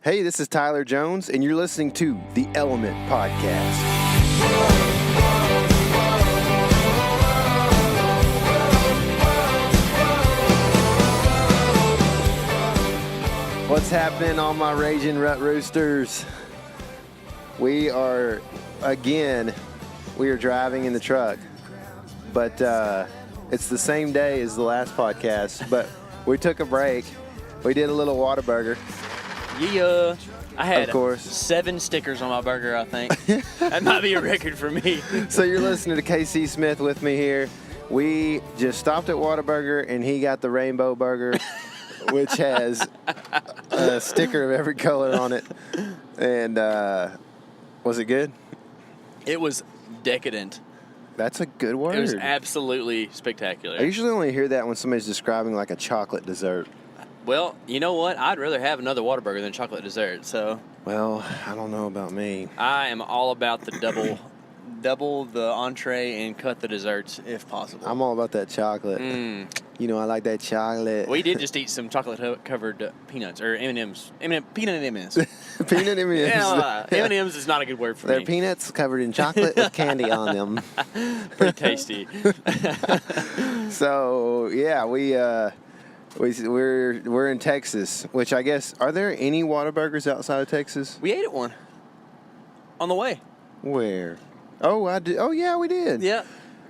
Hey, this is Tyler Jones, and you're listening to the Element Podcast. What's happening, all my raging rut roosters? We are driving in the truck, but it's the same day as the last podcast, but we took a break. We did a little Whataburger. Yeah. I had of course 7 stickers on my burger, I think. That might be a record for me. So you're listening to KC Smith with me here. We just stopped at Whataburger, and he got the rainbow burger, which has a sticker of every color on it. And was it good? It was decadent. That's a good word. It was absolutely spectacular. I usually only hear that when somebody's describing like a chocolate dessert. Well, you know what? I'd rather have another Whataburger than chocolate dessert. So. Well, I don't know about me. I am all about the double the entree and cut the desserts if possible. I'm all about that chocolate. You know, I like that chocolate. We did just eat some chocolate-covered peanuts, or M&Ms. Peanut M&Ms. Peanut M&Ms. Yeah, M&Ms is not a good word for me. They're peanuts covered in chocolate with candy on them. Pretty tasty. So, yeah, we're in Texas, which I guess, are there any Whataburgers outside of Texas? We ate at one on the way. Where? Oh, I did. Oh, yeah, we did. Yeah.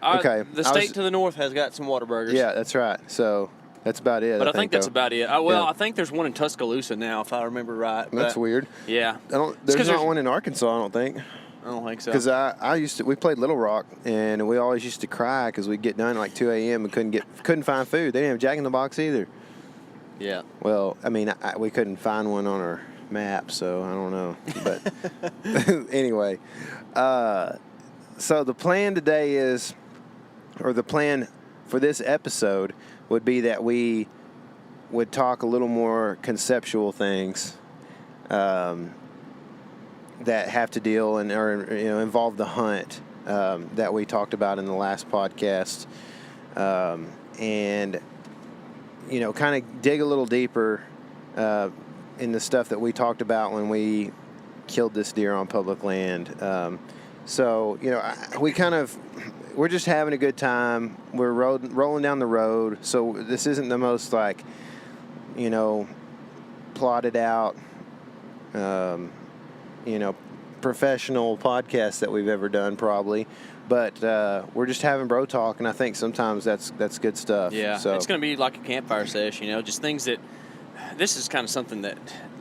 Okay. The state to the north has got some Whataburgers. Yeah, that's right. So that's about it. But I think that's about it. Yeah. I think there's one in Tuscaloosa now, if I remember right. That's weird. Yeah. There's not one in Arkansas, I don't think. I don't think so. Because we played Little Rock, and we always used to cry because we'd get done at like 2 a.m. and couldn't find food. They didn't have Jack in the Box either. Yeah. Well, I mean, we couldn't find one on our map, so I don't know. But anyway, so the plan today the plan for this episode would be that we would talk a little more conceptual things that have to deal or involve the hunt that we talked about in the last podcast, and kind of dig a little deeper in the stuff that we talked about when we killed this deer on public land. So we're just having a good time. We're rolling down the road. So this isn't the most plotted out, professional podcast that we've ever done probably. But we're just having bro talk, and I think sometimes that's good stuff. Yeah, so it's going to be like a campfire sesh, just things that. This is kind of something that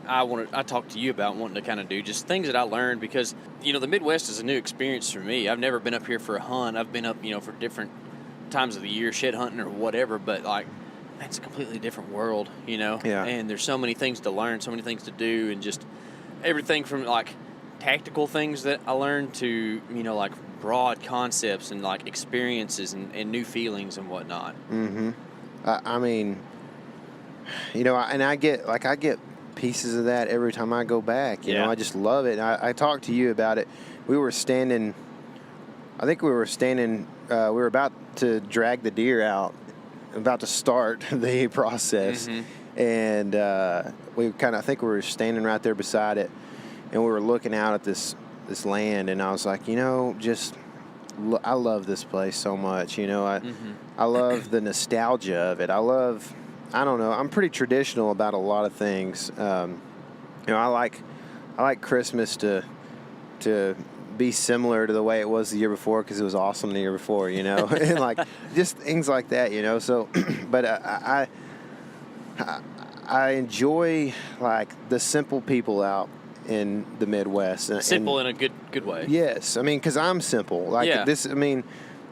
I talked to you about wanting to kind of do, just things that I learned because the Midwest is a new experience for me. I've never been up here for a hunt. I've been up for different times of the year, shed hunting or whatever. But it's a completely different world, Yeah. And there's so many things to learn, so many things to do, and just everything from tactical things that I learned to broad concepts and experiences and new feelings and whatnot. Mm-hmm. I mean, I get pieces of that every time I go back. You know, I just love it. I talked to you about it. We were about to drag the deer out, about to start the process, and I think we were standing right there beside it, and we were looking out at this land, and I was like, I love this place so much. I love the nostalgia of it. I don't know. I'm pretty traditional about a lot of things. I like Christmas to be similar to the way it was the year before because it was awesome the year before, and just things like that, So, but I enjoy the simple people out in the Midwest. Simple in a good way. Yes, I mean because I'm simple. This. I mean.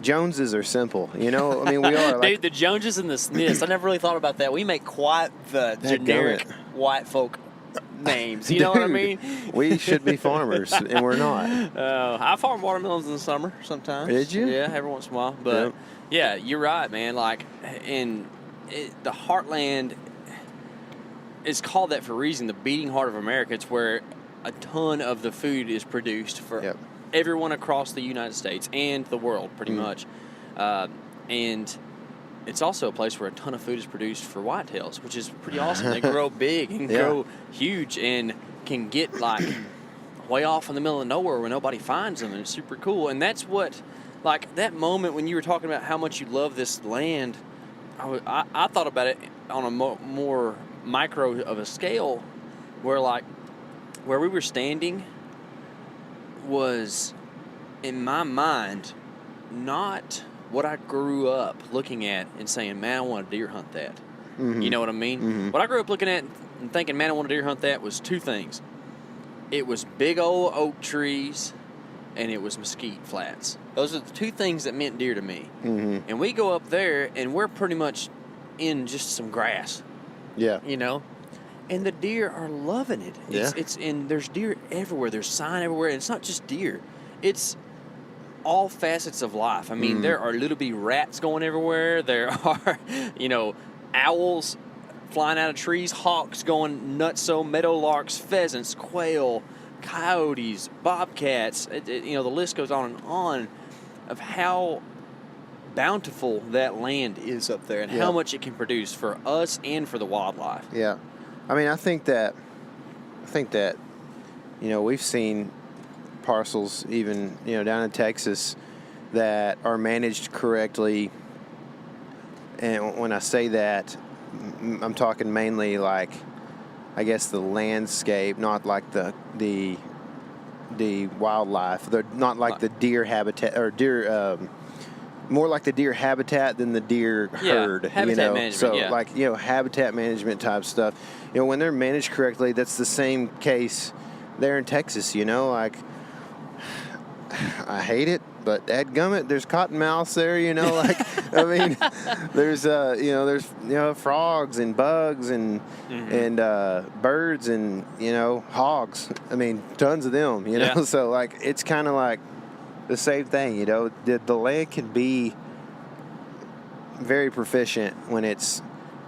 Joneses are simple, we are. Dude, the Joneses and the Smiths, I never really thought about that. We make quite the generic white folk names, you know what I mean? We should be farmers, and we're not. I farm watermelons in the summer sometimes. Did you? Yeah, every once in a while. But, yeah you're right, man. The heartland is called that for a reason, the beating heart of America. It's where a ton of the food is produced for everyone across the United States and the world, pretty much. And it's also a place where a ton of food is produced for whitetails, which is pretty awesome. They grow big and grow huge, and can get like way off in the middle of nowhere where nobody finds them, and it's super cool. And that's what, like that moment when you were talking about how much you love this land, I thought about it on a more micro of a scale, where we were standing was, in my mind, not what I grew up looking at and saying, man, I want to deer hunt that. You know what I mean? What I grew up looking at and thinking, man, I want to deer hunt that, was two things. It was big old oak trees, and it was mesquite flats. Those are the two things that meant deer to me. And we go up there, and we're pretty much in just some grass. Yeah. You know? And the deer are loving it. It's and there's deer everywhere. There's sign everywhere. And it's not just deer. It's all facets of life. I mean, there are little bitty rats going everywhere. There are, owls flying out of trees, hawks going nutso, meadowlarks, pheasants, quail, coyotes, bobcats. The list goes on of how bountiful that land is up there, and how much it can produce for us and for the wildlife. Yeah. I mean, I think that we've seen parcels even, down in Texas that are managed correctly. And when I say that, I'm talking mainly like, I guess, the landscape, not like the wildlife. They're not like the deer habitat, or deer, more like the deer habitat than the deer herd. Habitat management. So habitat management type stuff. When they're managed correctly, that's the same case there in Texas. Like, I hate it, but dadgummit, there's cottonmouths there. Like, I mean, there's frogs and bugs and birds and hogs. I mean, tons of them. So like, it's kind of like the same thing. The land can be very proficient when it's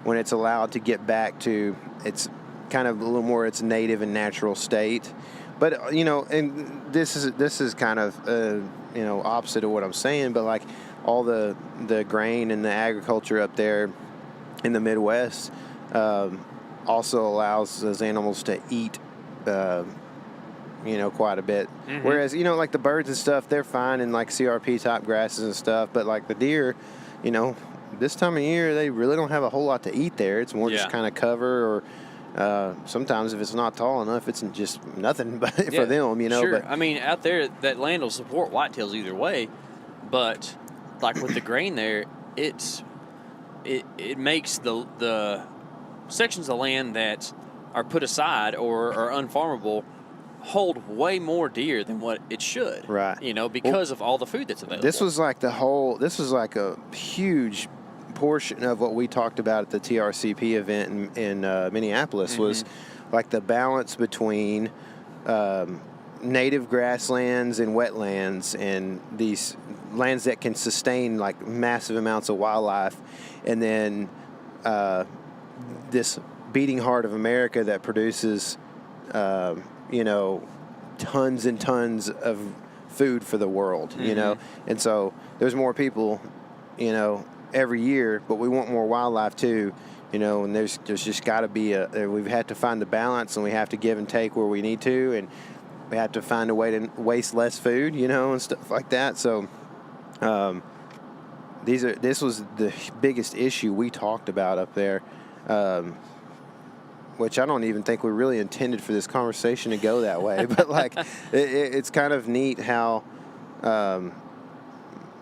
allowed to get back to its kind of a little more its native and natural state. But and this is kind of opposite of what I'm saying. But like, all the grain and the agriculture up there in the Midwest also allows those animals to eat quite a bit. Whereas like the birds and stuff, they're fine in like CRP type grasses and stuff. But like the deer, this time of year, they really don't have a whole lot to eat there. It's more just kind of cover, or sometimes if it's not tall enough, it's just nothing for them, Sure. But I mean, out there, that land will support whitetails either way. But like with the grain there, it makes the sections of land that are put aside or are unfarmable hold way more deer than what it should. Right. Because of all the food that's available. This was like a huge portion of what we talked about at the TRCP event in Minneapolis, was like the balance between native grasslands and wetlands, and these lands that can sustain like massive amounts of wildlife, and then this beating heart of America that produces tons and tons of food for the world. And so there's more people every year, but we want more wildlife too, and there's just got to be we've had to find the balance, and we have to give and take where we need to, and we have to find a way to waste less food, and stuff like that. So this was the biggest issue we talked about up there, which I don't even think we really intended for this conversation to go that way. But like, it's kind of neat how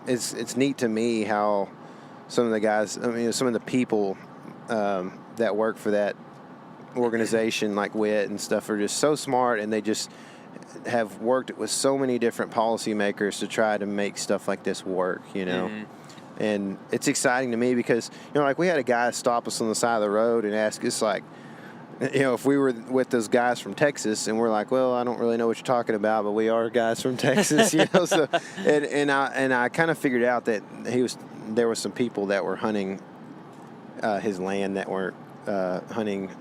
it's neat to me how some of the guys, some of the people that work for that organization, like WIT and stuff, are just so smart, and they just have worked with so many different policymakers to try to make stuff like this work, And it's exciting to me because, like, we had a guy stop us on the side of the road and ask us, like, if we were with those guys from Texas, and we're like, well, I don't really know what you're talking about, but we are guys from Texas, So, and I kind of figured out that there was some people that were hunting his land that weren't hunting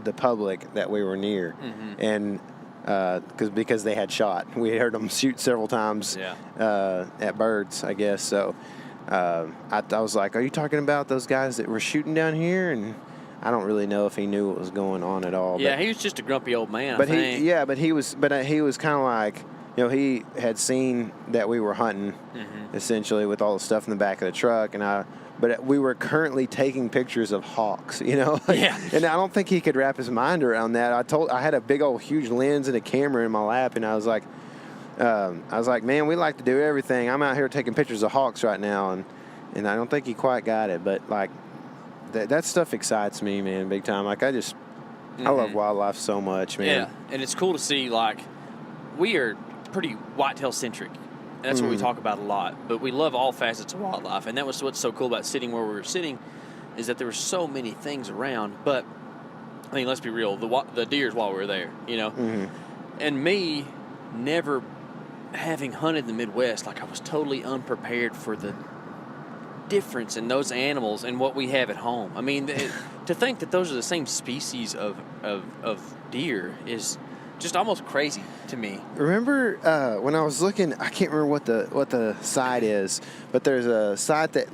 the public that we were near, and because they had shot, we heard them shoot several times at birds, I guess. So I was like, are you talking about those guys that were shooting down here? And I don't really know if he knew what was going on at all. Yeah, he was just a grumpy old man. But I think. he was kind of like, he had seen that we were hunting, essentially, with all the stuff in the back of the truck, but we were currently taking pictures of hawks, Yeah. And I don't think he could wrap his mind around that. I had a big old huge lens and a camera in my lap, and I was like, man, we like to do everything. I'm out here taking pictures of hawks right now, and I don't think he quite got it, but like that stuff excites me, man, big time. Like I love wildlife so much, man. Yeah, and it's cool to see, like, we are pretty whitetail centric. That's what we talk about a lot. But we love all facets of wildlife, and that was what's so cool about sitting where we were sitting, is that there were so many things around. But I mean, let's be real, the deers while we were there, and me never having hunted the Midwest, like I was totally unprepared for the difference in those animals and what we have at home. I mean, to think that those are the same species of deer is just almost crazy to me. Remember when I was looking, I can't remember what the site is, but there's a site that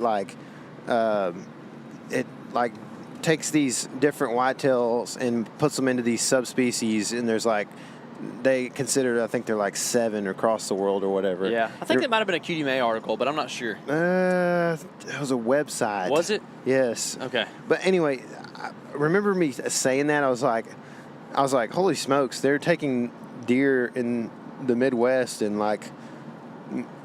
it takes these different whitetails and puts them into these subspecies, and there's they consider, I think they're 7 across the world or whatever. Yeah, I think that might have been a QDMA article, but I'm not sure. It was a website. Was it? Yes. Okay. But anyway, remember me saying that? I was like, holy smokes, they're taking deer in the Midwest and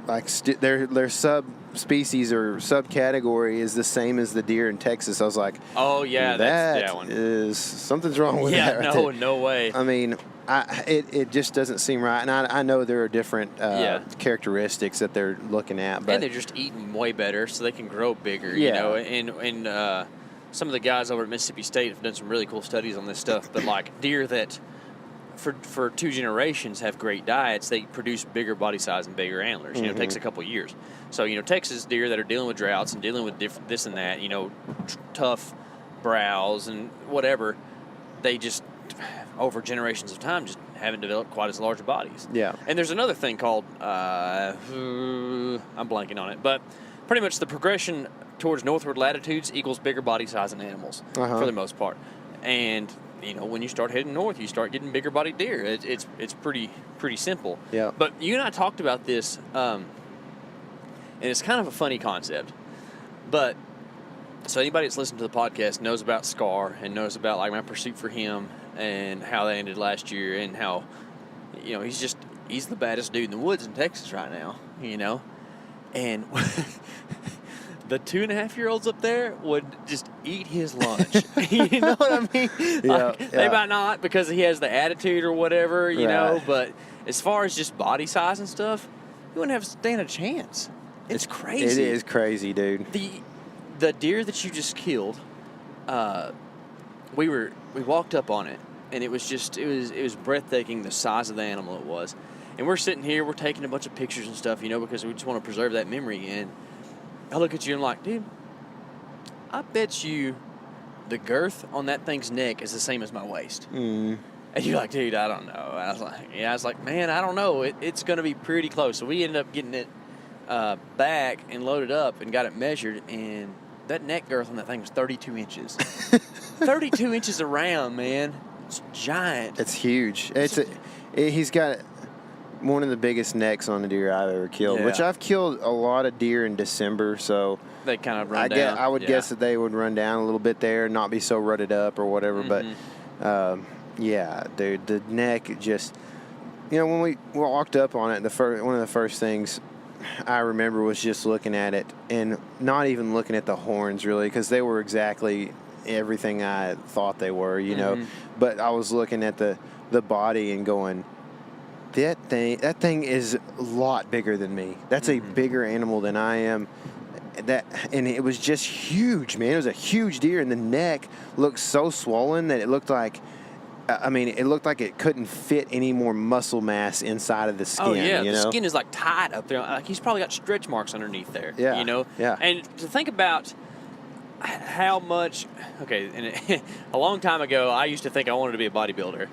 their subspecies or subcategory is the same as the deer in Texas. I was like, oh yeah, that's that one. Something's wrong with that. Right no way. I mean, it just doesn't seem right, and I know there are different characteristics that they're looking at, but and they're just eating way better, so they can grow bigger. And some of the guys over at Mississippi State have done some really cool studies on this stuff. But like deer that for 2 generations have great diets, they produce bigger body size and bigger antlers. It takes a couple years. So Texas deer that are dealing with droughts and dealing with this and that, tough browse and whatever, they just over generations of time just haven't developed quite as large bodies. Yeah. And there's another thing called I'm blanking on it, but pretty much the progression towards northward latitudes equals bigger body size in animals for the most part. And when you start heading north, you start getting bigger bodied deer. It's pretty simple. Yeah. But you and I talked about this, and it's kind of a funny concept. But so anybody that's listened to the podcast knows about Scar and knows about my pursuit for him and how that ended last year, and how he's the baddest dude in the woods in Texas right now. And the 2.5-year-olds up there would just eat his lunch. You know what I mean? They might not because he has the attitude or whatever, you know, but as far as just body size and stuff, you wouldn't stand a chance. It's crazy. It is crazy, dude. The deer that you just killed, we walked up on it, and it was breathtaking the size of the animal it was. And we're sitting here, we're taking a bunch of pictures and stuff, because we just want to preserve that memory. And I look at you and I'm like, dude, I bet you the girth on that thing's neck is the same as my waist. And you're like, dude, I don't know. I was like, man, I don't know. It's going to be pretty close. So we ended up getting it back and loaded up and got it measured, and that neck girth on that thing was 32 inches. 32 inches around, man. It's giant. It's huge. He's got one of the biggest necks on a deer I've ever killed, which I've killed a lot of deer in December, so they kind of run down. I would guess that they would run down a little bit there and not be so rutted up or whatever. But dude, the neck just, when we walked up on it, one of the first things I remember was just looking at it and not even looking at the horns really, because they were exactly everything I thought they were, But I was looking at the body and going, that thing is a lot bigger than me. That's a bigger animal than I am. And it was just huge, man. It was a huge deer, and the neck looked so swollen that it looked like, it looked like it couldn't fit any more muscle mass inside of the skin. Oh yeah, the skin is tight up there. Like he's probably got stretch marks underneath there. Yeah. Yeah. And to think about how much, and a long time ago, I used to think I wanted to be a bodybuilder,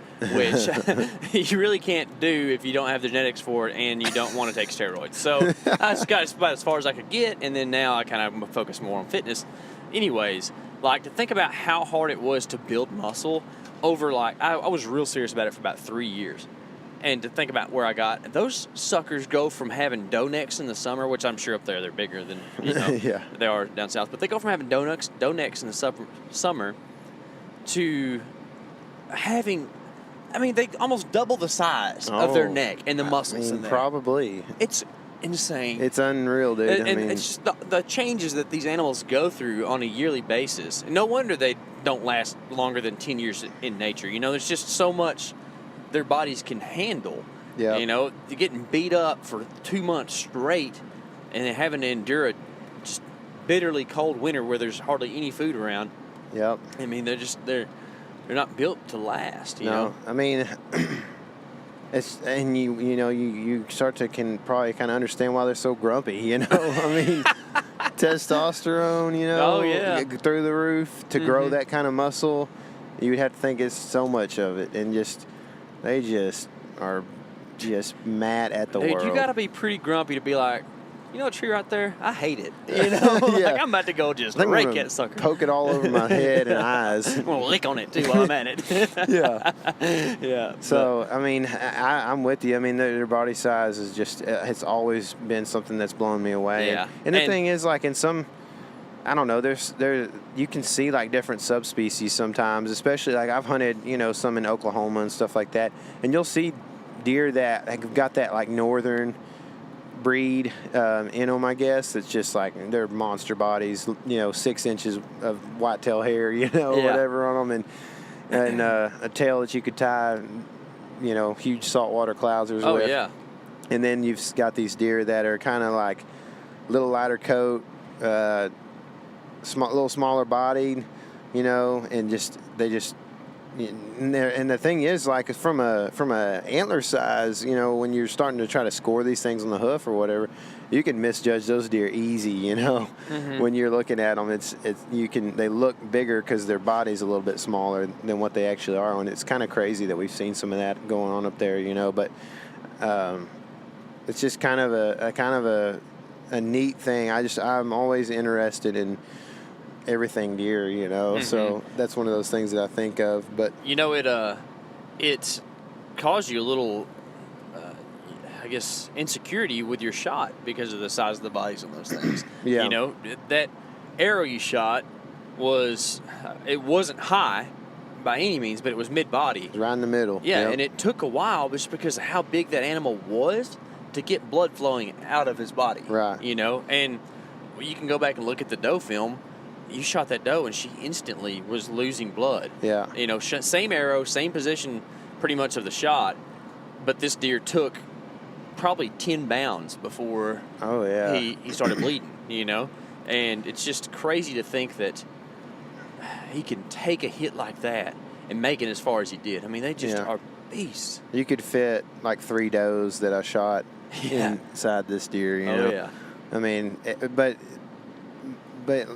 which you really can't do if you don't have the genetics for it and you don't want to take steroids. So I got about as far as I could get, and then now I kind of focus more on fitness. Anyways, Like, to think about how hard it was to build muscle over, like, I was real serious about it for about 3 years. And to think about where I got, those suckers go from having dough necks in the summer, which I'm sure up there they're bigger than yeah. they are down south, but they go from having dough necks in the summer to having, I mean, they almost double the size of their neck and the muscles in there. Probably. It's insane. It's unreal, dude. And it's just the changes that these animals go through on a yearly basis. And no wonder they don't last longer than 10 years in nature. There's just so much their bodies can handle. Yeah. You're getting beat up for 2 months straight and then having to endure a just bitterly cold winter where there's hardly any food around. Yep. I mean, they're not built to last, you know? I mean, you start to probably kind of understand why they're so grumpy, I mean, testosterone, Oh, yeah. through the roof to grow that kind of muscle. You would have to think it's so much of it, and they just are just mad at the world. You got to be pretty grumpy to be like, a tree right there? I hate it. Like, I'm about to go just rake that sucker. Poke it all over my head and eyes. I'm going to lick on it, too, while I'm at it. Yeah. Yeah. So, I mean, I'm with you. I mean, their body size is just, it's always been something that's blown me away. Yeah. And the thing is, like, in some, I don't know, you can see, like, different subspecies sometimes, especially, like, I've hunted, some in Oklahoma and stuff like that, and you'll see deer that have got that, like, northern breed in them, I guess. It's just like they're monster bodies, 6 inches of whitetail hair, whatever on them, and a tail that you could tie, huge saltwater clousers with. Oh, yeah. And then you've got these deer that are kind of like a little lighter coat, little smaller bodied, and and the thing is, like, from a antler size, when you're starting to try to score these things on the hoof or whatever, you can misjudge those deer easy. When you're looking at them, they look bigger because their body's a little bit smaller than what they actually are. And it's kind of crazy that we've seen some of that going on up there, But it's just kind of a neat thing. I'm always interested in everything deer, so that's one of those things that I think of. But it caused you a little I guess insecurity with your shot because of the size of the bodies on those things. Yeah. That arrow you shot it wasn't high by any means, but it was mid-body, right in the middle. Yeah. Yep. And it took a while just because of how big that animal was to get blood flowing out of his body, right? And you can go back and look at the doe film. You shot that doe, and she instantly was losing blood. Yeah. Same arrow, same position pretty much of the shot, but this deer took probably 10 bounds before he started bleeding, And it's just crazy to think that he can take a hit like that and make it as far as he did. I mean, they just are beasts. You could fit, like, 3 does that I shot inside this deer, Oh, yeah. I mean, but that,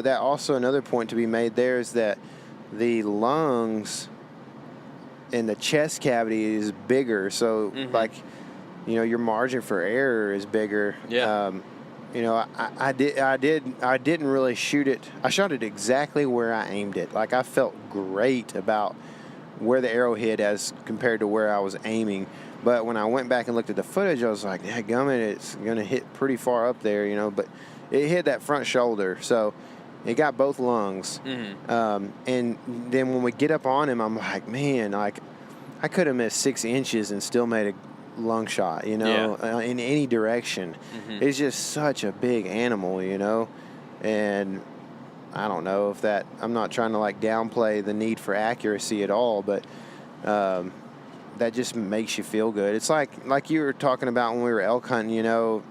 that also another point to be made there is that the lungs and the chest cavity is bigger. So, like, your margin for error is bigger. Yeah. I didn't really shoot it. I shot it exactly where I aimed it. Like, I felt great about where the arrow hit as compared to where I was aiming. But when I went back and looked at the footage, I was like, yeah, gummit, it's going to hit pretty far up there, but it hit that front shoulder. So it got both lungs. And then when we get up on him, I'm like, man, like, I could have missed 6 inches and still made a lung shot, in any direction. It's just such a big animal, and I don't know if that, I'm not trying to, like, downplay the need for accuracy at all, but that just makes you feel good. It's like you were talking about when we were elk hunting, I don't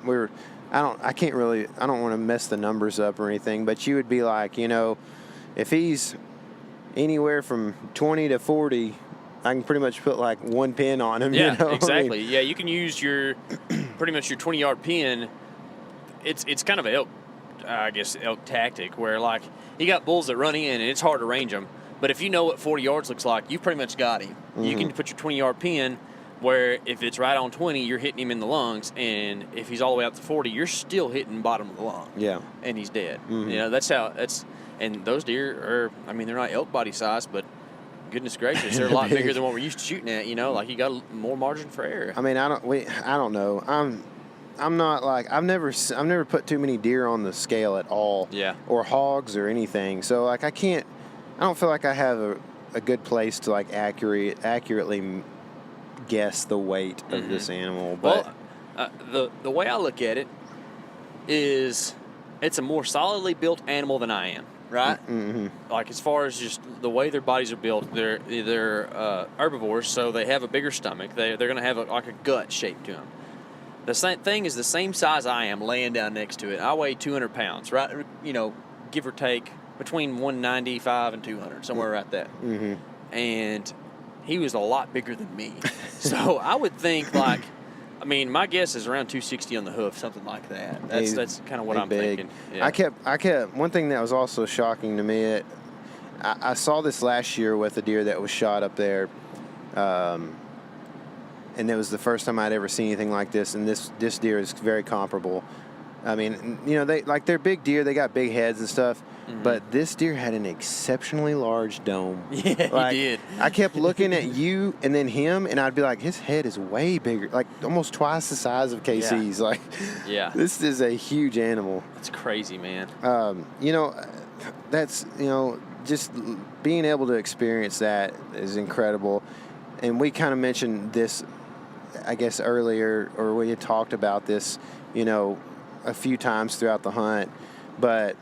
want to mess the numbers up or anything, but you would be like, if he's anywhere from 20 to 40, I can pretty much put, like, 1 pin on him. Yeah, exactly. Yeah, you can use pretty much your 20-yard pin. It's kind of elk tactic where, like, you got bulls that run in and it's hard to range them. But if you know what 40 yards looks like, you've pretty much got him. You can put your 20-yard pin where if it's right on 20, you're hitting him in the lungs, and if he's all the way out to 40, you're still hitting bottom of the lung. Yeah. And he's dead. Mm-hmm. That's how And those deer are, I mean, they're not elk body size, but goodness gracious, they're a lot bigger than what we're used to shooting at. You know, like you got more margin for error. I mean, I don't know. I'm not like I've never put too many deer on the scale at all. Yeah. Or hogs or anything. So like I don't feel like I have a good place to like accurately guess the weight of this animal. But the way I look at it is it's a more solidly built animal than I am, right? Mm-hmm. Like as far as just the way their bodies are built, they're herbivores, so they have a bigger stomach. They're going to have like a gut shape to them. The same thing is the same size I am, laying down next to it. I weigh 200 pounds, right? You know, give or take between 195 and 200, somewhere right there. Mm-hmm. And he was a lot bigger than me. So I would think like, I mean, my guess is around 260 on the hoof, something like that. That's kind of what I'm thinking. Yeah. I kept one thing that was also shocking to me. I saw this last year with a deer that was shot up there, and it was the first time I'd ever seen anything like this. And this deer is very comparable. I mean, you know, they're big deer. They got big heads and stuff. Mm-hmm. But this deer had an exceptionally large dome. Yeah, like, he did. I kept looking at you and then him, and I'd be like, his head is way bigger, like almost twice the size of KC's. Yeah. Like, yeah, this is a huge animal. It's crazy, man. You know, that's, you know, just being able to experience that is incredible. And we kind of mentioned this, I guess, earlier, or we had talked about this, you know, a few times throughout the hunt, but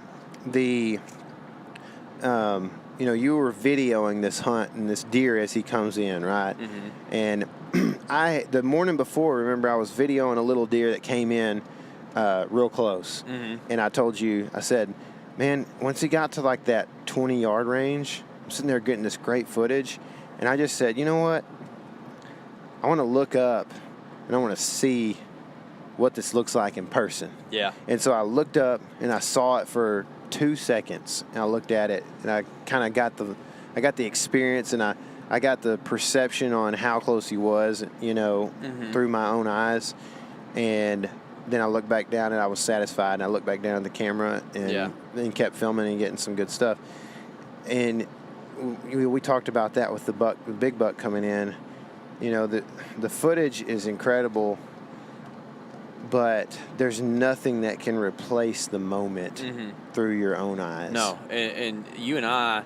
you know, you were videoing this hunt and this deer as he comes in, right? Mm-hmm. And the morning before, remember, I was videoing a little deer that came in real close. Mm-hmm. And I told you, I said, man, once he got to like that 20-yard range, I'm sitting there getting this great footage. And I just said, you know what? I want to look up and I want to see what this looks like in person. Yeah. And so I looked up and I saw it for 2 seconds, and I looked at it, and I kind of got the experience, and I got the perception on how close he was, you know, mm-hmm. through my own eyes. And then I looked back down, and I was satisfied, and I looked back down at the camera and then kept filming and getting some good stuff. And we talked about that with the big buck coming in. You know, the footage is incredible, but there's nothing that can replace the moment mm-hmm. through your own eyes. No, and you and I,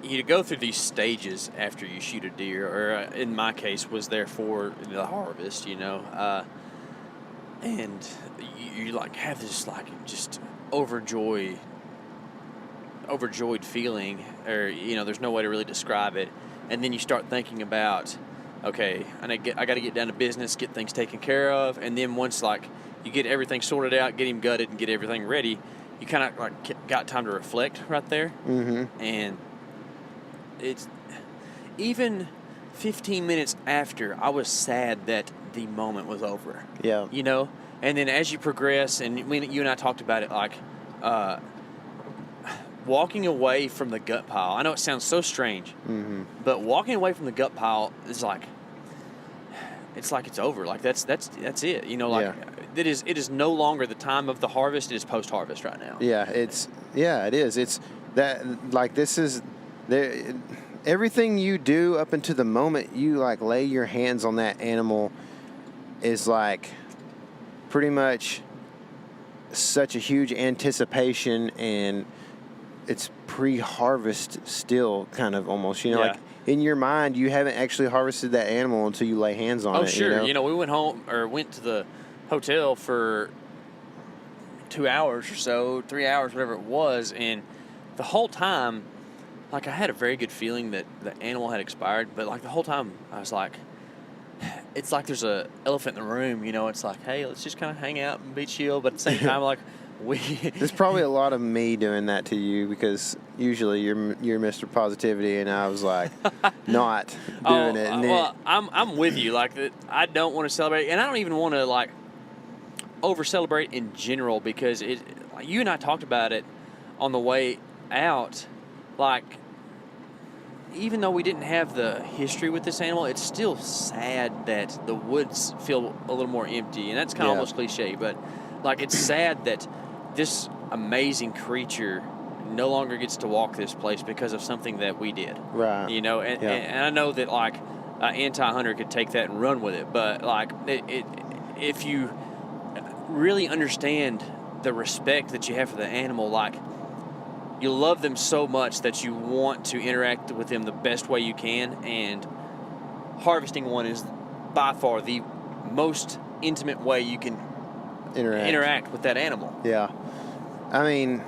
you go through these stages after you shoot a deer, or in my case, was there for the harvest, you know, and you like have this like just overjoyed feeling, or you know, there's no way to really describe it, and then you start thinking about, okay, I got to get down to business, get things taken care of, and then once like you get everything sorted out, get him gutted, and get everything ready, you kind of like got time to reflect right there. Mm-hmm. And it's even 15 minutes after, I was sad that the moment was over. Yeah. You know, and then as you progress, and you and I talked about it, like walking away from the gut pile. I know it sounds so strange, mm-hmm. but walking away from the gut pile is like, it's like it's over. Like that's it. You know, like it is no longer the time of the harvest. It is post-harvest right now. Yeah, it is. It's that, like, this is there. Everything you do up until the moment you like lay your hands on that animal is like pretty much such a huge anticipation, and it's pre-harvest still, kind of almost, you know, like in your mind you haven't actually harvested that animal until you lay hands on it. Oh, sure. You know, we went to the hotel for 2 hours or so, 3 hours, whatever it was, and the whole time, like, I had a very good feeling that the animal had expired, but like the whole time I was like, it's like there's a elephant in the room, you know. It's like, hey, let's just kind of hang out and be chill, but at the same time, like, there's probably a lot of me doing that to you, because usually you're Mr. Positivity, and I was like not doing it. And well, I'm with you. Like, that, I don't want to celebrate, and I don't even want to like over celebrate in general, because you and I talked about it on the way out. Like, even though we didn't have the history with this animal, it's still sad that the woods feel a little more empty, and that's kind of almost cliche, but like, it's sad that this amazing creature no longer gets to walk this place because of something that we did. Right. You know, and I know that like an anti-hunter could take that and run with it, but like if you really understand the respect that you have for the animal, like you love them so much that you want to interact with them the best way you can, and harvesting one is by far the most intimate way you can interact with that animal. Yeah. I mean,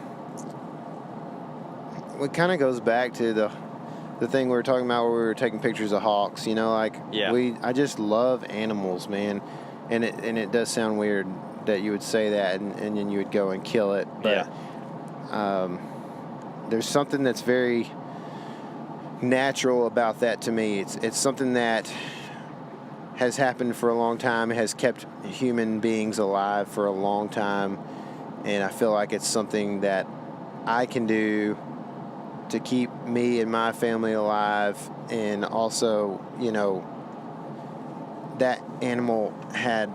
it kind of goes back to the thing we were talking about where we were taking pictures of hawks, you know, like I just love animals, man. And it does sound weird that you would say that and then you would go and kill it. But there's something that's very natural about that to me. It's something that has happened for a long time. It has kept human beings alive for a long time. And I feel like it's something that I can do to keep me and my family alive. And also, you know, that animal had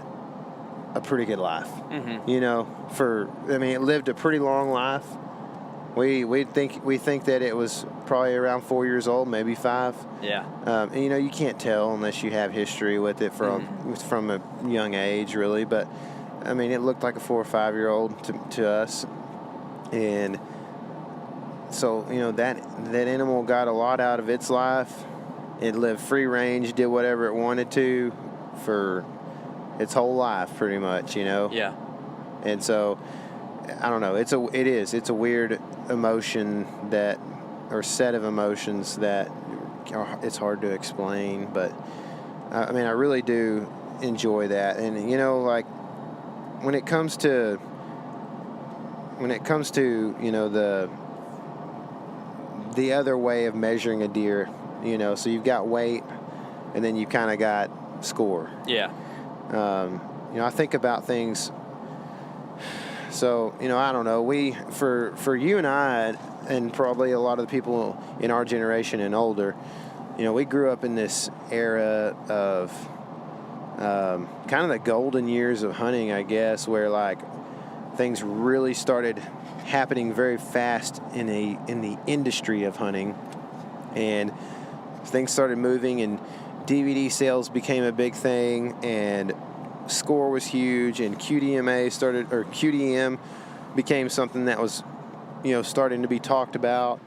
a pretty good life. Mm-hmm. You know, it lived a pretty long life. We think that it was probably around 4 years old, maybe 5. Yeah. And you know, you can't tell unless you have history with it from a young age, really. But I mean, it looked like a 4 or 5 year old to us, and so you know that animal got a lot out of its life. It lived free range, did whatever it wanted to for its whole life, pretty much. You know. Yeah. And so, I don't know. It's a weird emotion or set of emotions that it's hard to explain. But I mean, I really do enjoy that. And you know, like when it comes to you know the other way of measuring a deer, you know, so you've got weight, and then you kind of got score. Yeah. You know, I think about things. So, you know, I don't know. For you and I, and probably a lot of the people in our generation and older, you know, we grew up in this era of kind of the golden years of hunting, I guess, where like things really started happening very fast in the industry of hunting, and things started moving, and DVD sales became a big thing, and score was huge, and QDM became something that was, you know, starting to be talked about,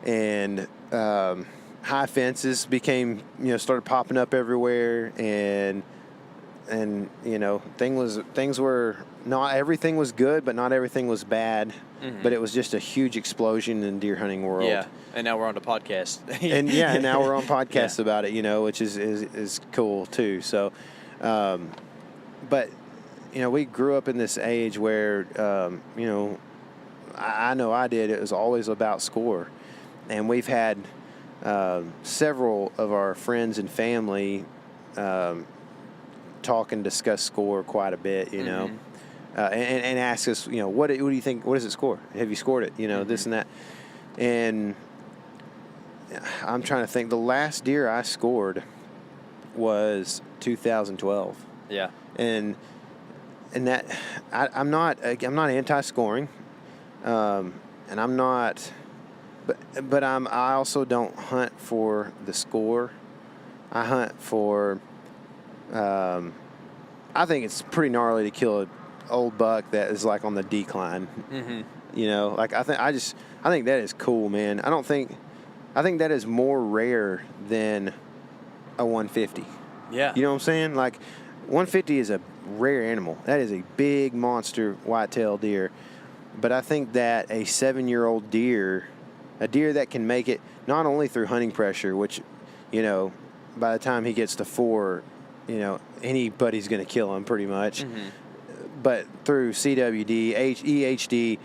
and high fences became, you know, started popping up everywhere, and you know, things were not everything was good, but not everything was bad. Mm-hmm. But it was just a huge explosion in the deer hunting world. Yeah, and now we're on the podcast. and now we're on podcasts about it, you know, which is cool too. So, but you know, we grew up in this age where you know, I know I did. It was always about score, and we've had several of our friends and family talk and discuss score quite a bit, you know, and ask us, you know, what do you think? What does it score? Have you scored it? You know, this and that. And I'm trying to think. The last deer I scored was 2012. Yeah. And that I'm not anti-scoring, and I'm not, but I also don't hunt for the score. I hunt for. I think it's pretty gnarly to kill an old buck that is like on the decline. Mm-hmm. You know, like I think that is cool, man. I think that is more rare than a 150. Yeah. You know what I'm saying? Like 150 is a rare animal. That is a big monster whitetail deer. But I think that a 7-year-old deer, a deer that can make it not only through hunting pressure, which, you know, by the time he gets to 4, you know, anybody's going to kill him pretty much. Mm-hmm. But through CWD, EHD,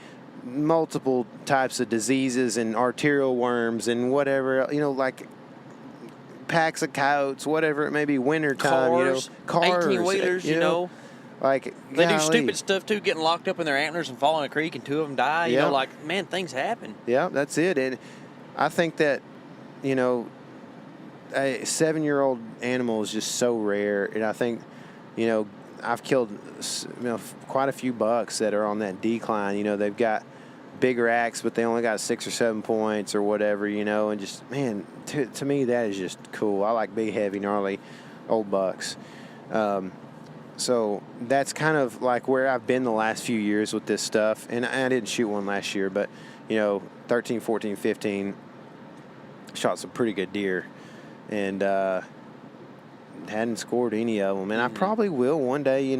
multiple types of diseases and arterial worms and whatever, you know, like packs of coyotes, whatever it may be, winter time, you know, cars, 18-wheelers, you know. Like they do stupid stuff too, getting locked up in their antlers and fall in a creek, and 2 of them die. You know, like, man, things happen. Yeah, that's it. And I think that, you know, a 7-year-old animal is just so rare, and I think, you know, I've killed, you know, quite a few bucks that are on that decline. You know, they've got big racks, but they only got 6 or 7 points or whatever, you know, and just, man, to me, that is just cool. I like big, heavy, gnarly old bucks. So that's kind of like where I've been the last few years with this stuff. And I didn't shoot one last year, but, 13, 14, 15, shot some pretty good deer. And hadn't scored any of them. And I probably will one day,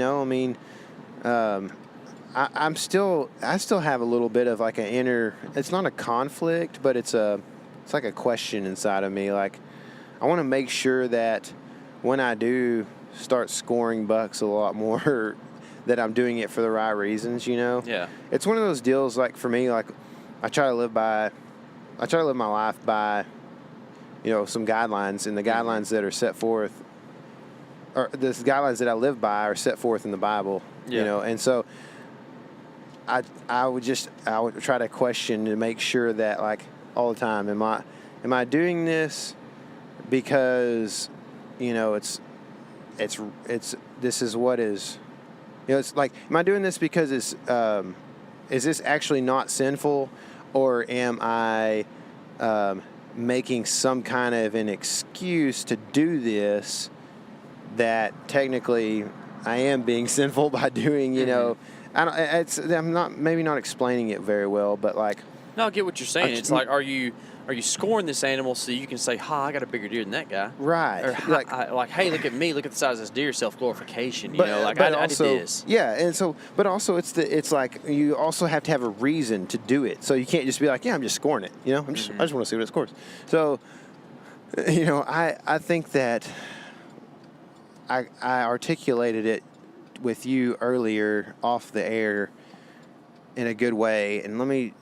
I still have a little bit of like an inner, it's not a conflict, but it's like a question inside of me. Like, I want to make sure that when I do start scoring bucks a lot more, that I'm doing it for the right reasons, Yeah. It's one of those deals, like, for me, like, I try to live my life by, some guidelines, and the guidelines that are set forth, or the guidelines that I live by are set forth in the Bible, and so I would try to question to make sure that, like, all the time, am I doing this because, this is what is, it's like, am I doing this because is this actually not sinful, or am I making some kind of an excuse to do this that technically I am being sinful by doing, I'm not explaining it very well, but like. No, I get what you're saying. It's like, are you scoring this animal so you can say, I got a bigger deer than that guy? Right. Or, hey, look at me, look at the size of this deer, self-glorification, I did this. Yeah, and so, but also it's like you also have to have a reason to do it. So you can't just be like, I'm just scoring it, I just want to see what it scores. So, I think that I articulated it with you earlier off the air in a good way, and let me,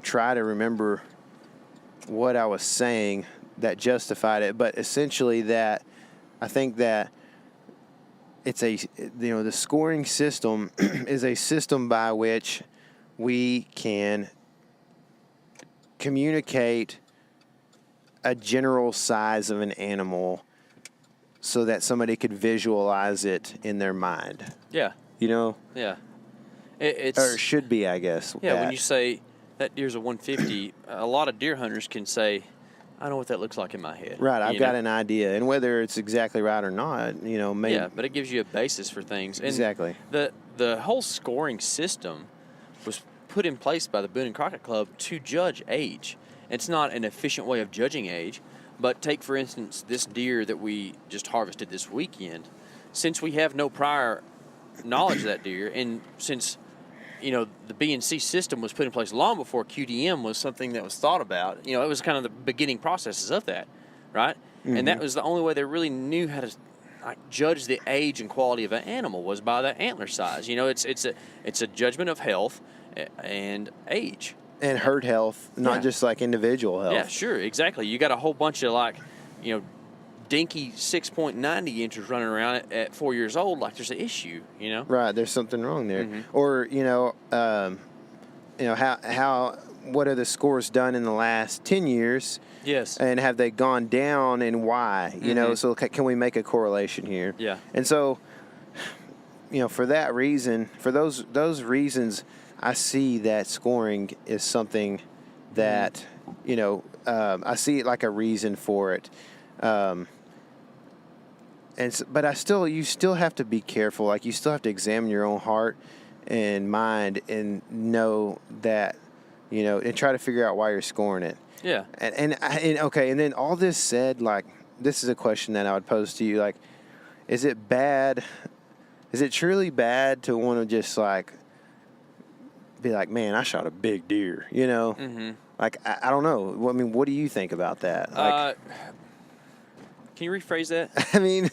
try to remember what I was saying that justified it, but essentially that I think that it's the scoring system is a system by which we can communicate a general size of an animal so that somebody could visualize it in their mind. Yeah. Yeah. It's, or it should be, I guess. Yeah, when you say that deer's a 150, a lot of deer hunters can say, I know what that looks like in my head. Right, I've got an idea. And whether it's exactly right or not, maybe. Yeah, but it gives you a basis for things. And exactly. The whole scoring system was put in place by the Boone and Crockett Club to judge age. It's not an efficient way of judging age, but take, for instance, this deer that we just harvested this weekend. Since we have no prior knowledge of that deer, and since the B&C system was put in place long before QDM was something that was thought about. It was kind of the beginning processes of that, right? Mm-hmm. And that was the only way they really knew how to judge the age and quality of an animal was by the antler size. It's a judgment of health and age. And herd health, not just like individual health. Yeah, sure, exactly. You got a whole bunch of dinky 6.90 inches running around at 4 years old, like there's an issue, Right, there's something wrong there. Mm-hmm. Or, how what are the scores done in the last 10 years? Yes. And have they gone down, and why? So can we make a correlation here? Yeah. And so, for that reason, for those reasons, I see that scoring is something that, I see it like a reason for it. But you still have to be careful. Like, you still have to examine your own heart and mind and know that, and try to figure out why you're scoring it. Yeah. And then all this said, like, this is a question that I would pose to you. Like, is it truly bad to want to just, like, be like, man, I shot a big deer, Mm-hmm. Like, I don't know. I mean, what do you think about that? Like, can you rephrase that? I mean,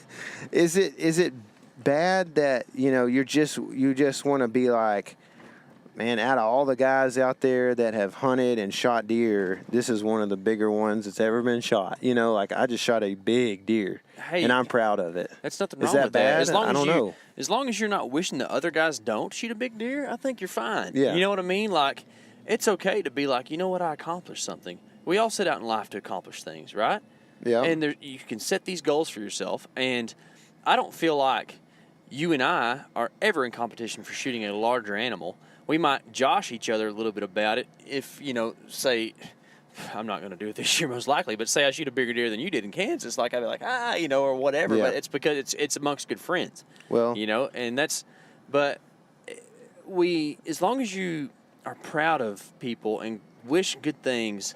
is it bad that, you just want to be like, man, out of all the guys out there that have hunted and shot deer, this is one of the bigger ones that's ever been shot. Like, I just shot a big deer, and I'm proud of it. That's nothing wrong with that. Is that bad? I don't know. As long as you're not wishing that other guys don't shoot a big deer, I think you're fine. Yeah. You know what I mean? Like, it's okay to be like, I accomplished something. We all set out in life to accomplish things, right? Yeah. And you can set these goals for yourself. And I don't feel like you and I are ever in competition for shooting a larger animal. we might josh each other a little bit about it. If, say, I'm not going to do it this year most likely, but say I shoot a bigger deer than you did in Kansas, like I'd be like, or whatever. Yeah. But it's because it's amongst good friends. Well, and but as long as you are proud of people and wish good things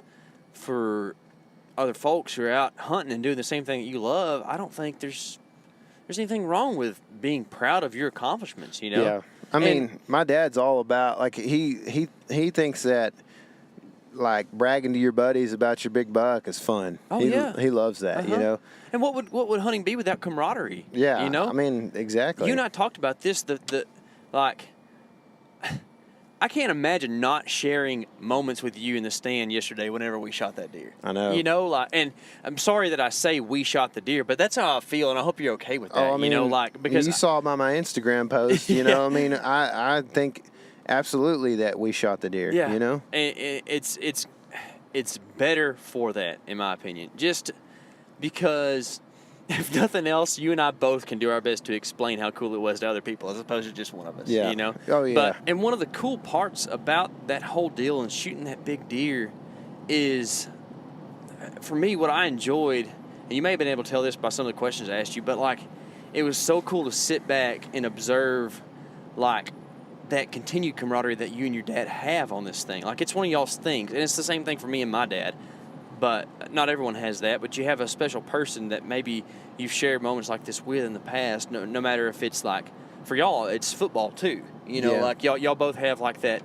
for other folks who are out hunting and doing the same thing that you love, I don't think there's anything wrong with being proud of your accomplishments, Yeah. I mean, my dad's all about, like, he thinks that, like, bragging to your buddies about your big buck is fun. Oh, He loves that, And what would hunting be without camaraderie? Yeah. I mean, exactly. You and I talked about this, I can't imagine not sharing moments with you in the stand yesterday whenever we shot that deer. I know. And I'm sorry that I say we shot the deer, but that's how I feel, and I hope you're okay with that. Oh, I mean, because you saw by my Instagram post, Yeah. I mean, I think absolutely that we shot the deer, Yeah. And it's better for that, in my opinion. Just because, if nothing else, you and I both can do our best to explain how cool it was to other people as opposed to just one of us. Yeah. Oh, yeah. And one of the cool parts about that whole deal and shooting that big deer is, for me, what I enjoyed, and you may have been able to tell this by some of the questions I asked you, but like, it was so cool to sit back and observe, like, that continued camaraderie that you and your dad have on this thing. Like, it's one of y'all's things, and it's the same thing for me and my dad. But not everyone has that. But you have a special person that maybe you've shared moments like this with in the past. No matter if it's like, for y'all, it's football too. Like y'all both have like that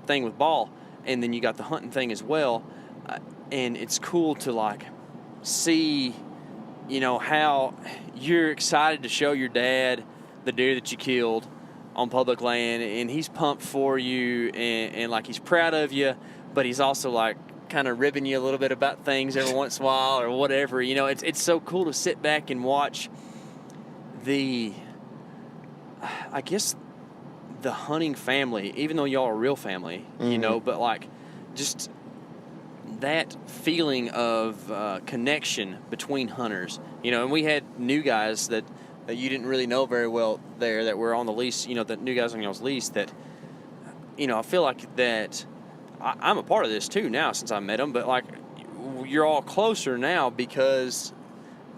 thing with ball, and then you got the hunting thing as well. And it's cool to like see, how you're excited to show your dad the deer that you killed on public land, and he's pumped for you, and like he's proud of you, but he's also like kind of ribbing you a little bit about things every once in a while or whatever. It's so cool to sit back and watch the hunting family, even though y'all are a real family, but like just that feeling of connection between hunters, and we had new guys that you didn't really know very well there that were on the lease, the new guys on y'all's lease that, I feel like that I'm a part of this too now since I met them, but like you're all closer now because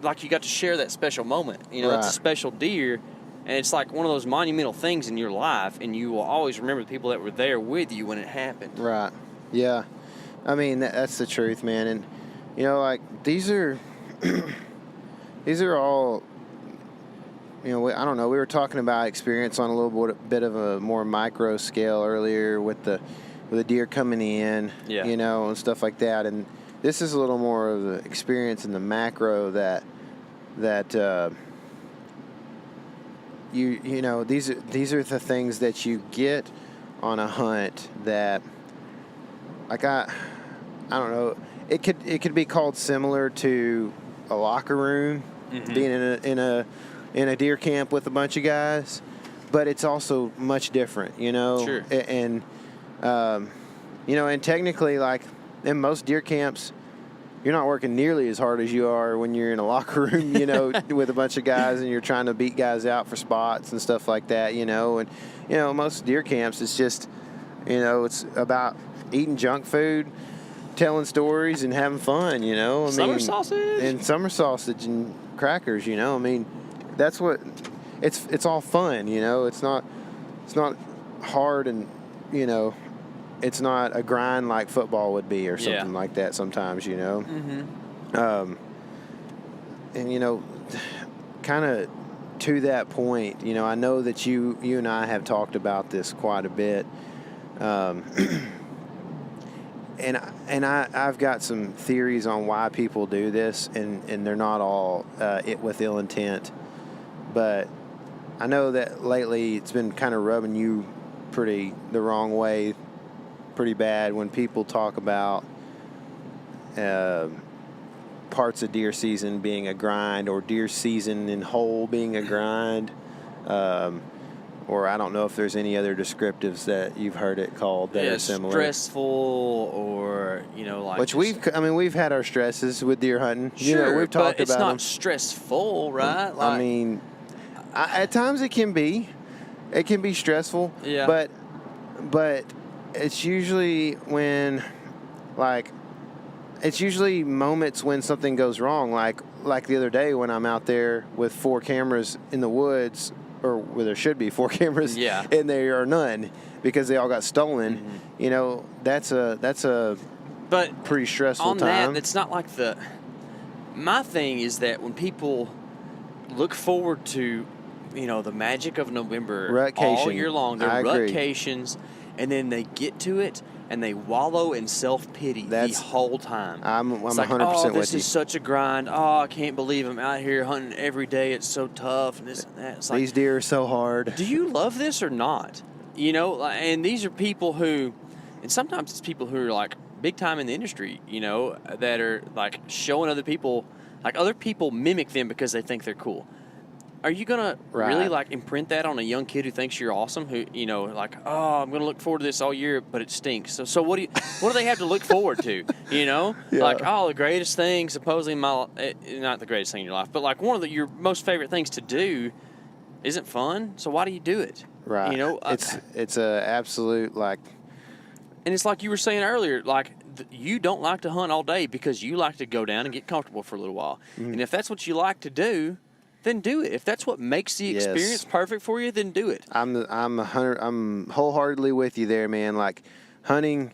like you got to share that special moment. Right. It's a special deer, and it's like one of those monumental things in your life, and you will always remember the people that were there with you when it happened. Right. Yeah. I mean, that's the truth, man. And like these are all. I don't know. We were talking about experience on a little bit of a more micro scale earlier with the deer coming in, and stuff like that. And this is a little more of the experience in the macro that these are the things that you get on a hunt that, like, I don't know. It could be called similar to a locker room, being in a deer camp with a bunch of guys, but it's also much different, Sure. And and technically, like in most deer camps, you're not working nearly as hard as you are when you're in a locker room, with a bunch of guys and you're trying to beat guys out for spots and stuff like that, and most deer camps, it's just, it's about eating junk food, telling stories, and having fun, Summer sausage and crackers, I mean, that's what it's all fun, it's not hard, and it's not a grind like football would be or something like that sometimes, and kind of to that point, I know that you and I have talked about this quite a bit, and I've got some theories on why people do this, and they're not all with ill intent, but I know that lately it's been kind of rubbing you the wrong way pretty bad when people talk about parts of deer season being a grind, or deer season in whole being a grind, or I don't know if there's any other descriptives that you've heard it called that are similar. Stressful, or like which we've had our stresses with deer hunting. Sure, we've talked but it's about not them. Stressful, right? I mean, at times it can be stressful. Yeah. But but it's usually when, like, it's usually moments when something goes wrong, like the other day when I'm out there with 4 cameras in the woods, or where there should be 4 cameras, and there are none because they all got stolen. Mm-hmm. You know, that's a but pretty stressful on time. That, it's not like my thing is that when people look forward to, you know, the magic of November all year long, they're rutcations, and then they get to it and they wallow in self-pity the whole time. I'm it's 100% like, with you. This is such a grind. Oh, I can't believe I'm out here hunting every day. It's so tough. And this and that. It's like, these deer are so hard. Do you love this or not? You know, and these are people who, and sometimes it's people who are like big time in the industry, you know, that are like showing other people, like other people mimic them because they think they're cool. Are you going to really, like, imprint that on a young kid who thinks you're awesome, who, you know, like, oh, I'm going to look forward to this all year, but it stinks. So what do they have to look forward to, you know? Yeah. Like, oh, the greatest thing, supposedly not the greatest thing in your life, but, like, one of your most favorite things to do isn't fun, so why do you do it? Right. You know? It's a absolute, like... And it's like you were saying earlier, like, you don't like to hunt all day because you like to go down and get comfortable for a little while. Mm. And if that's what you like to do... then do it. If that's what makes the experience perfect for you, then do it. I'm wholeheartedly with you there, man. Like, hunting,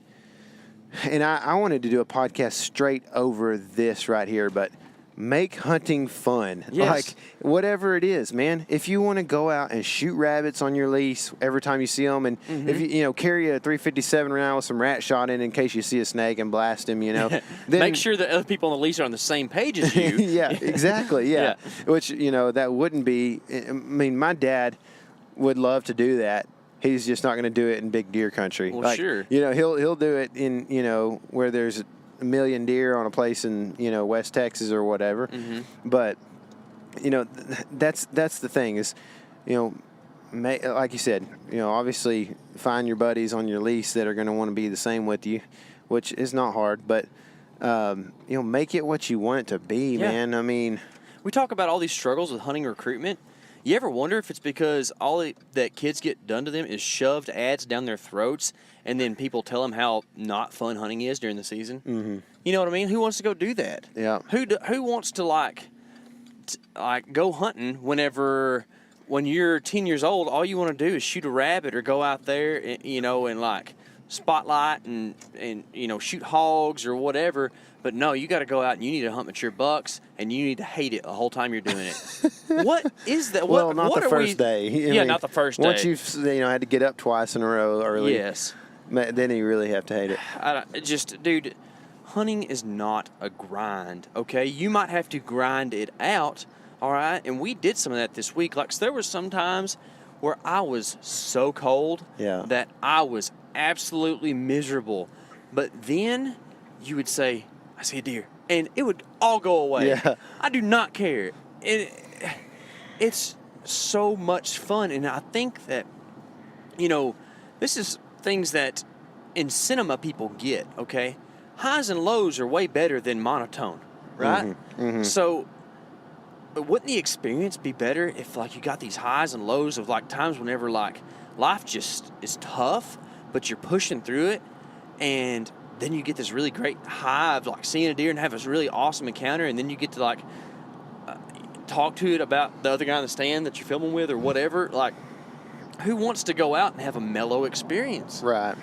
and I wanted to do a podcast straight over this right here, but make hunting fun. Yes. Like, whatever it is, man. If you want to go out and shoot rabbits on your lease every time you see them, and if you carry a 357 around with some rat shot in case you see a snake and blast him, then make sure that other people on the lease are on the same page as you. Yeah, exactly. Yeah. Which, that wouldn't be, I mean, my dad would love to do that. He's just not going to do it in big deer country. Well, sure. He'll do it in, where there's a million deer on a place in, West Texas or whatever. Mm-hmm. But, that's the thing is, like you said, obviously find your buddies on your lease that are going to want to be the same with you, which is not hard, but, make it what you want it to be, man. I mean, we talk about all these struggles with hunting recruitment. You ever wonder if it's because that kids get done to them is shoved ads down their throats, and then people tell them how not fun hunting is during the season? Mm-hmm. You know what I mean? Who wants to go do that? Yeah. Who wants to like go hunting when you're 10 years old? All you want to do is shoot a rabbit or go out there, and like spotlight and shoot hogs or whatever. But no, you got to go out and you need to hunt mature bucks, and you need to hate it the whole time you're doing it. What is that? Well, not the first day. Not the first day. Once you've had to get up twice in a row early. Yes. Then you really have to hate it. Dude, hunting is not a grind, okay? You might have to grind it out, all right? And we did some of that this week. Like, so there were some times where I was so cold that I was absolutely miserable. But then you would say, I see a deer, and it would all go away. Yeah. I do not care. It's so much fun, and I think that, this is things that in cinema people get, okay? Highs and lows are way better than monotone, right? Mm-hmm. Mm-hmm. So wouldn't the experience be better if, like, you got these highs and lows of, like, times whenever, like, life just is tough, but you're pushing through it, and then you get this really great high of, like, seeing a deer and have this really awesome encounter, and then you get to, like, talk to it about the other guy in the stand that you're filming with or whatever. Like, who wants to go out and have a mellow experience? Right.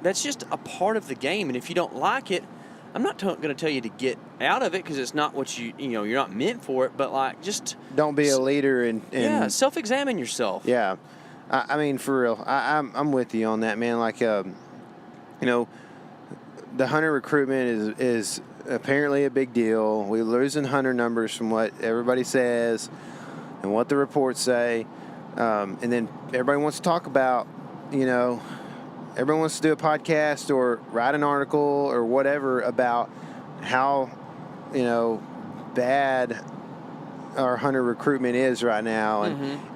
That's just a part of the game, and if you don't like it, I'm not going to tell you to get out of it because it's not what you're not meant for it, but, like, just... Don't be a leader and self-examine yourself. Yeah. I mean, for real, I'm with you on that, man. Like, the hunter recruitment is apparently a big deal. We're losing hunter numbers from what everybody says and what the reports say. And then everybody wants to talk about, everyone wants to do a podcast or write an article or whatever about how, bad our hunter recruitment is right now,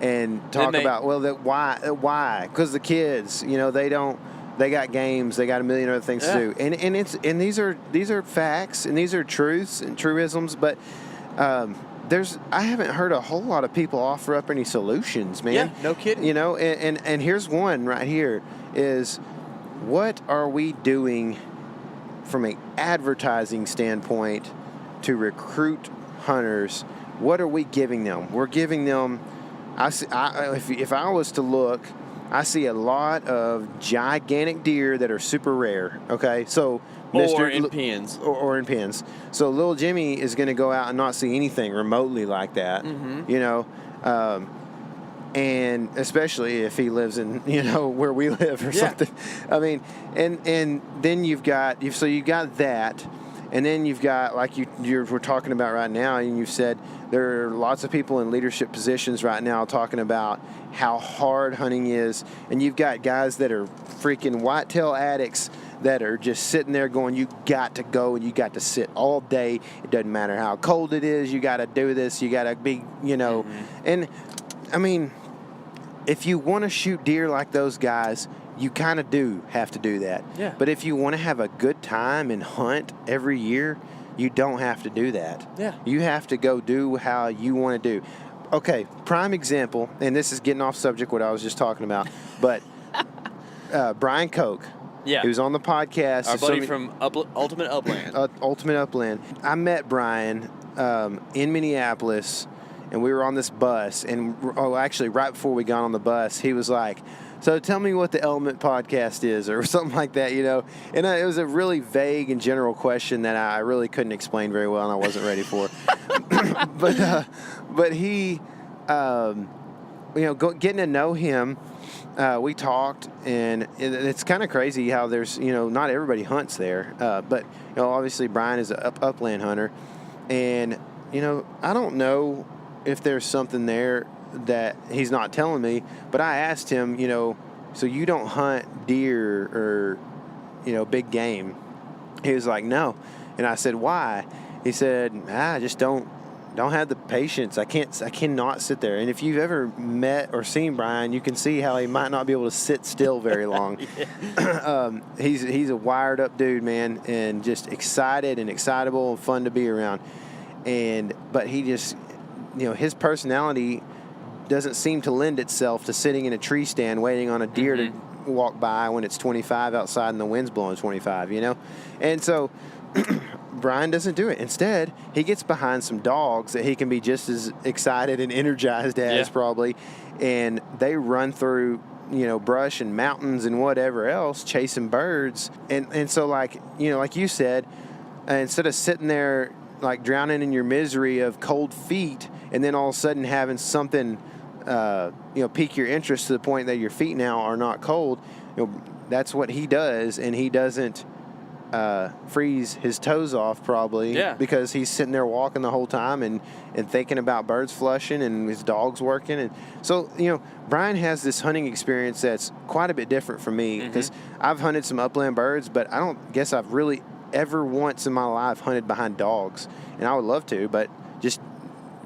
and talk about why? Because the kids, they got games, they got a million other things to do, and these are facts and these are truths and truisms, but I haven't heard a whole lot of people offer up any solutions, man. Yeah, no kidding. You know, and here's one right here is, what are we doing from an advertising standpoint to recruit hunters? What are we giving them? We're giving them, if I was to look, I see a lot of gigantic deer that are super rare, okay? So Or in pens. Or in pens. So little Jimmy is going to go out and not see anything remotely like that, you know, and especially if he lives in, you know, where we live or something. I mean, and then you've got that, and then you've got, like we're talking about right now, and you've said there are lots of people in leadership positions right now talking about how hard hunting is, and you've got guys that are freaking whitetail addicts that are just sitting there going, you got to go and you got to sit all day. It doesn't matter how cold it is. You got to do this. You got to be, you know. And, I mean, if you want to shoot deer like those guys, you kind of do have to do that. Yeah. But if you want to have a good time and hunt every year, you don't have to do that. Yeah. You have to go do how you want to do. Okay, prime example, and this is getting off subject what I was just talking about, but Brian Koch. Yeah. He was on the podcast. Our buddy from Ultimate Upland. Ultimate Upland. I met Brian in Minneapolis, and we were on this bus. And, actually, right before we got on the bus, he was like, so tell me what the Element Podcast is, or something like that, you know. And it was a really vague and general question that I really couldn't explain very well, and I wasn't ready for. But he, you know, getting to know him, we talked, and it's kind of crazy how there's, you know, not everybody hunts there. But, you know, obviously Brian is an upland hunter. And, you know, I don't know if there's something there that he's not telling me, but I asked him, you know, so you don't hunt deer or, you know, big game? He was like, no. And I said, why? He said, I just don't have the patience. I cannot sit there. And if you've ever met or seen Brian, you can see how he might not be able to sit still very long. He's a wired up dude, man, and just excited and excitable and fun to be around. But he just, you know, his personality doesn't seem to lend itself to sitting in a tree stand waiting on a deer to walk by when it's 25 outside and the wind's blowing 25, you know? And so Brian doesn't do it. Instead, he gets behind some dogs that he can be just as excited and energized as probably, and they run through, you know, brush and mountains and whatever else, chasing birds. And so, like, you know, like you said, instead of sitting there like drowning in your misery of cold feet and then all of a sudden having something, you know, pique your interest to the point that your feet now are not cold, you know, that's what he does, and he doesn't freeze his toes off probably because he's sitting there walking the whole time and thinking about birds flushing and his dogs working. And so, you know, Brian has this hunting experience that's quite a bit different from me because I've hunted some upland birds, but I don't guess I've really ever once in my life hunted behind dogs, and I would love to, but just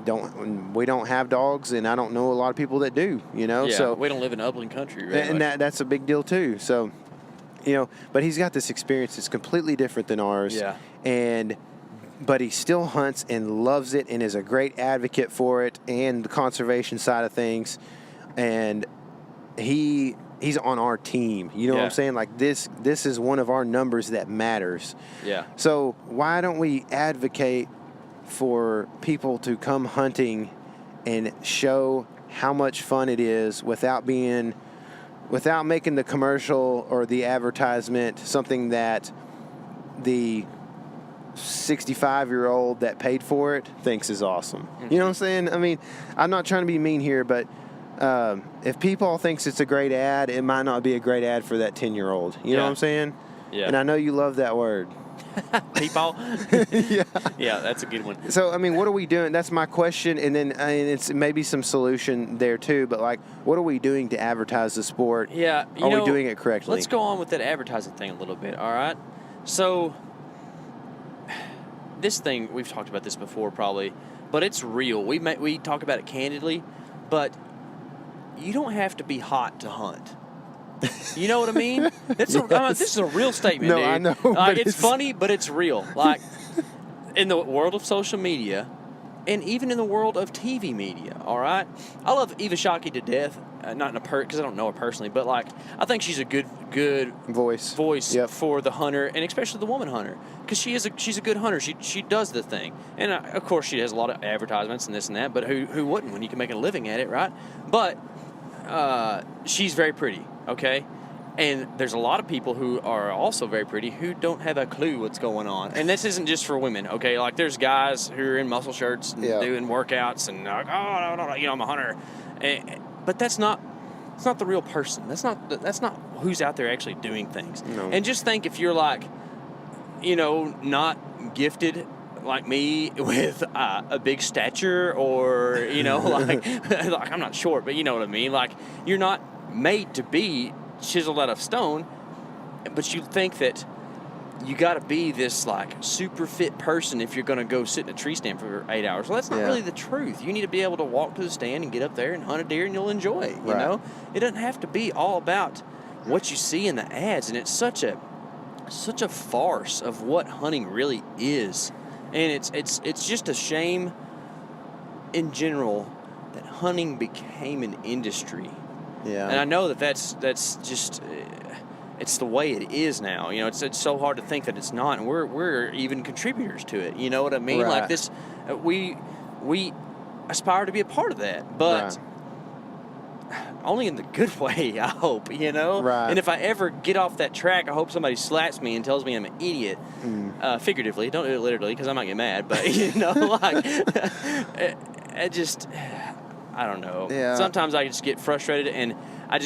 we don't have dogs, and I don't know a lot of people that do, you know. Yeah, so we don't live in upland country, right? And that's a big deal too. So, you know, but he's got this experience that's completely different than ours. Yeah. But he still hunts and loves it and is a great advocate for it and the conservation side of things. And he's on our team. You know what I'm saying? Like this is one of our numbers that matters. Yeah. So why don't we advocate for people to come hunting and show how much fun it is without making the commercial or the advertisement something that the 65-year-old that paid for it thinks is awesome. You know what I'm saying? I mean, I'm not trying to be mean here, but if people thinks it's a great ad, it might not be a great ad for that 10-year-old. You know what I'm saying? Yeah. And I know you love that word. People? Yeah. Yeah, that's a good one. So, I mean, what are we doing? That's my question. And then it's maybe some solution there, too. But, like, what are we doing to advertise the sport? Yeah. Are we doing it correctly? Let's go on with that advertising thing a little bit, all right? So, this thing, we've talked about this before probably, but it's real. We talk about it candidly, but you don't have to be hot to hunt. You know what I mean? This is a real statement, no, dude. I know. It's funny, but it's real. Like, in the world of social media, and even in the world of TV media, all right? I love Eva Shockey to death, not in because I don't know her personally, but like I think she's a good voice Yep. for the hunter, and especially the woman hunter, because she's a good hunter. She does the thing, and of course she has a lot of advertisements and this and that. But who wouldn't when you can make a living at it, right? But she's very pretty, okay? And there's a lot of people who are also very pretty who don't have a clue what's going on. And this isn't just for women, okay? Like there's guys who are in muscle shirts and doing workouts and like, oh, no, I'm a hunter. But it's not the real person. That's not who's out there actually doing things. No. And just think if you're like, not gifted like me with a big stature or, like I'm not short, but you know what I mean? Like you're not made to be chiseled out of stone, but you think that you got to be this like super fit person if you're going to go sit in a tree stand for 8 hours. Well, that's not really the truth. You need to be able to walk to the stand and get up there and hunt a deer, and you'll enjoy it. You know, it doesn't have to be all about what you see in the ads, and it's such a farce of what hunting really is, and it's just a shame in general that hunting became an industry. Yeah. And I know that's just it's the way it is now. It's so hard to think that it's not, and we're even contributors to it. You know what I mean? Right. Like this, we aspire to be a part of that, but only in the good way. I hope, Right. And if I ever get off that track, I hope somebody slaps me and tells me I'm an idiot. Figuratively, don't do it literally because I might get mad. But like I don't know. Yeah. Sometimes I just get frustrated, and I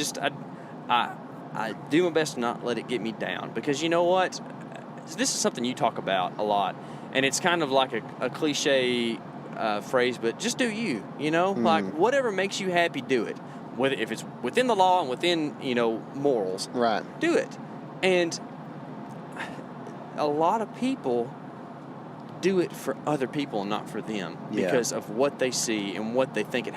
do my best to not let it get me down, because you know what? This is something you talk about a lot, and it's kind of like a cliche phrase, but just do you, Like whatever makes you happy, do it. Whether if it's within the law and within, morals, Right. do it. And a lot of people do it for other people and not for them because of what they see and what they think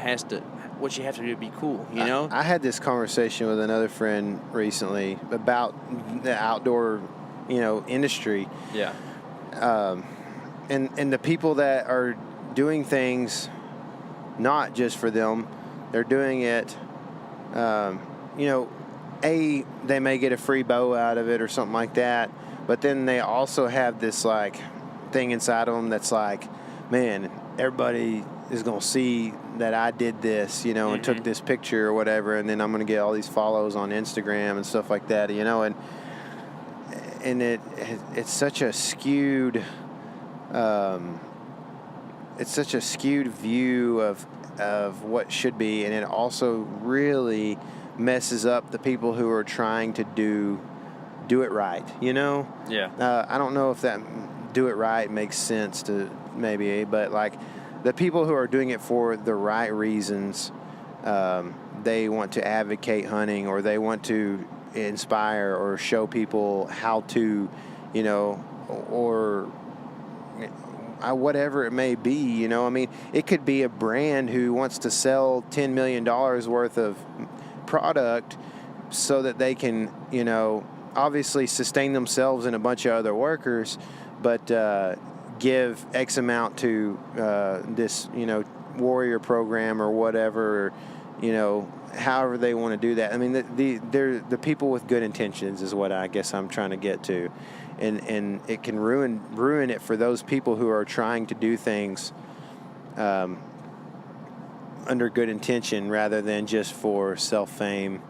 what you have to do to be cool, I had this conversation with another friend recently about the outdoor, industry. Yeah. And the people that are doing things not just for them, they're doing it, they may get a free bow out of it or something like that, but then they also have this like thing inside of them that's like, man, everybody is going to see that I did this, and took this picture or whatever, and then I'm going to get all these follows on Instagram and stuff like that, and it's such a skewed view of what should be, and it also really messes up the people who are trying to do it right, Yeah. I don't know if that do it right makes sense to maybe, but like the people who are doing it for the right reasons, they want to advocate hunting, or they want to inspire or show people how to, or whatever it may be, I mean, it could be a brand who wants to sell $10 million worth of product so that they can, obviously sustain themselves and a bunch of other workers, but give X amount to this, warrior program or whatever, however they want to do that. I mean, they're the people with good intentions is what I guess I'm trying to get to. And it can ruin it for those people who are trying to do things under good intention rather than just for self-fame,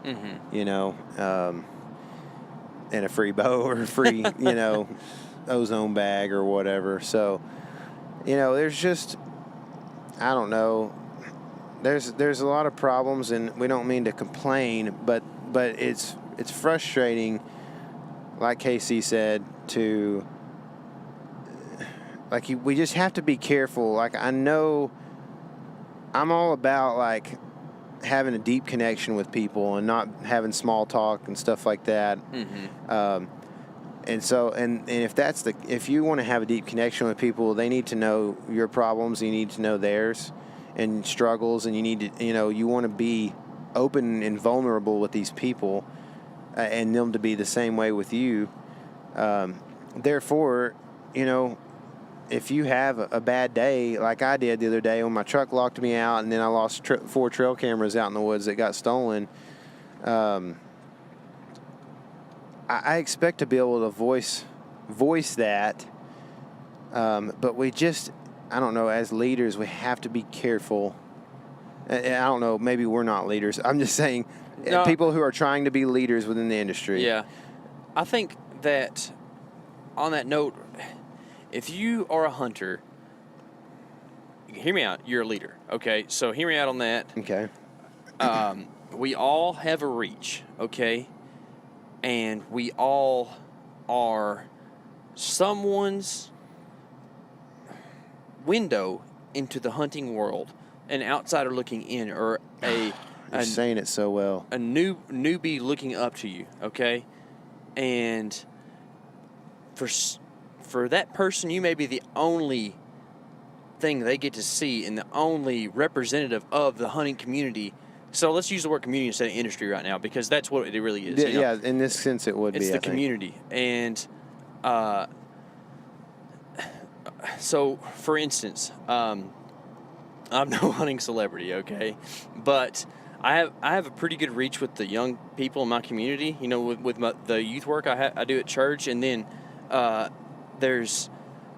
and a free bow or a free, ozone bag or whatever. So, there's just, I don't know. There's a lot of problems, and we don't mean to complain, but it's frustrating, like Casey said, we just have to be careful. Like, I know I'm all about like having a deep connection with people and not having small talk and stuff like that. And so, and if you want to have a deep connection with people, they need to know your problems, you need to know theirs and struggles, and you need to, you want to be open and vulnerable with these people, and them to be the same way with you. Therefore, if you have a bad day, like I did the other day when my truck locked me out, and then I lost 4 trail cameras out in the woods that got stolen, I expect to be able to voice that, but we just, I don't know, as leaders, we have to be careful. And I don't know, maybe we're not leaders. I'm just saying, people who are trying to be leaders within the industry. Yeah. I think that, on that note, if you are a hunter, hear me out, you're a leader, okay? So hear me out on that. Okay. We all have a reach, okay? And we all are someone's window into the hunting world, an outsider looking in, or You're saying it so well. A newbie looking up to you, okay? And for that person, you may be the only thing they get to see and the only representative of the hunting community. So let's use the word community instead of industry right now, because that's what it really is. Yeah, in this sense it would be. It's the community. And so, for instance, I'm no hunting celebrity, okay? But I have a pretty good reach with the young people in my community, you know, with the youth work I do at church. And then there's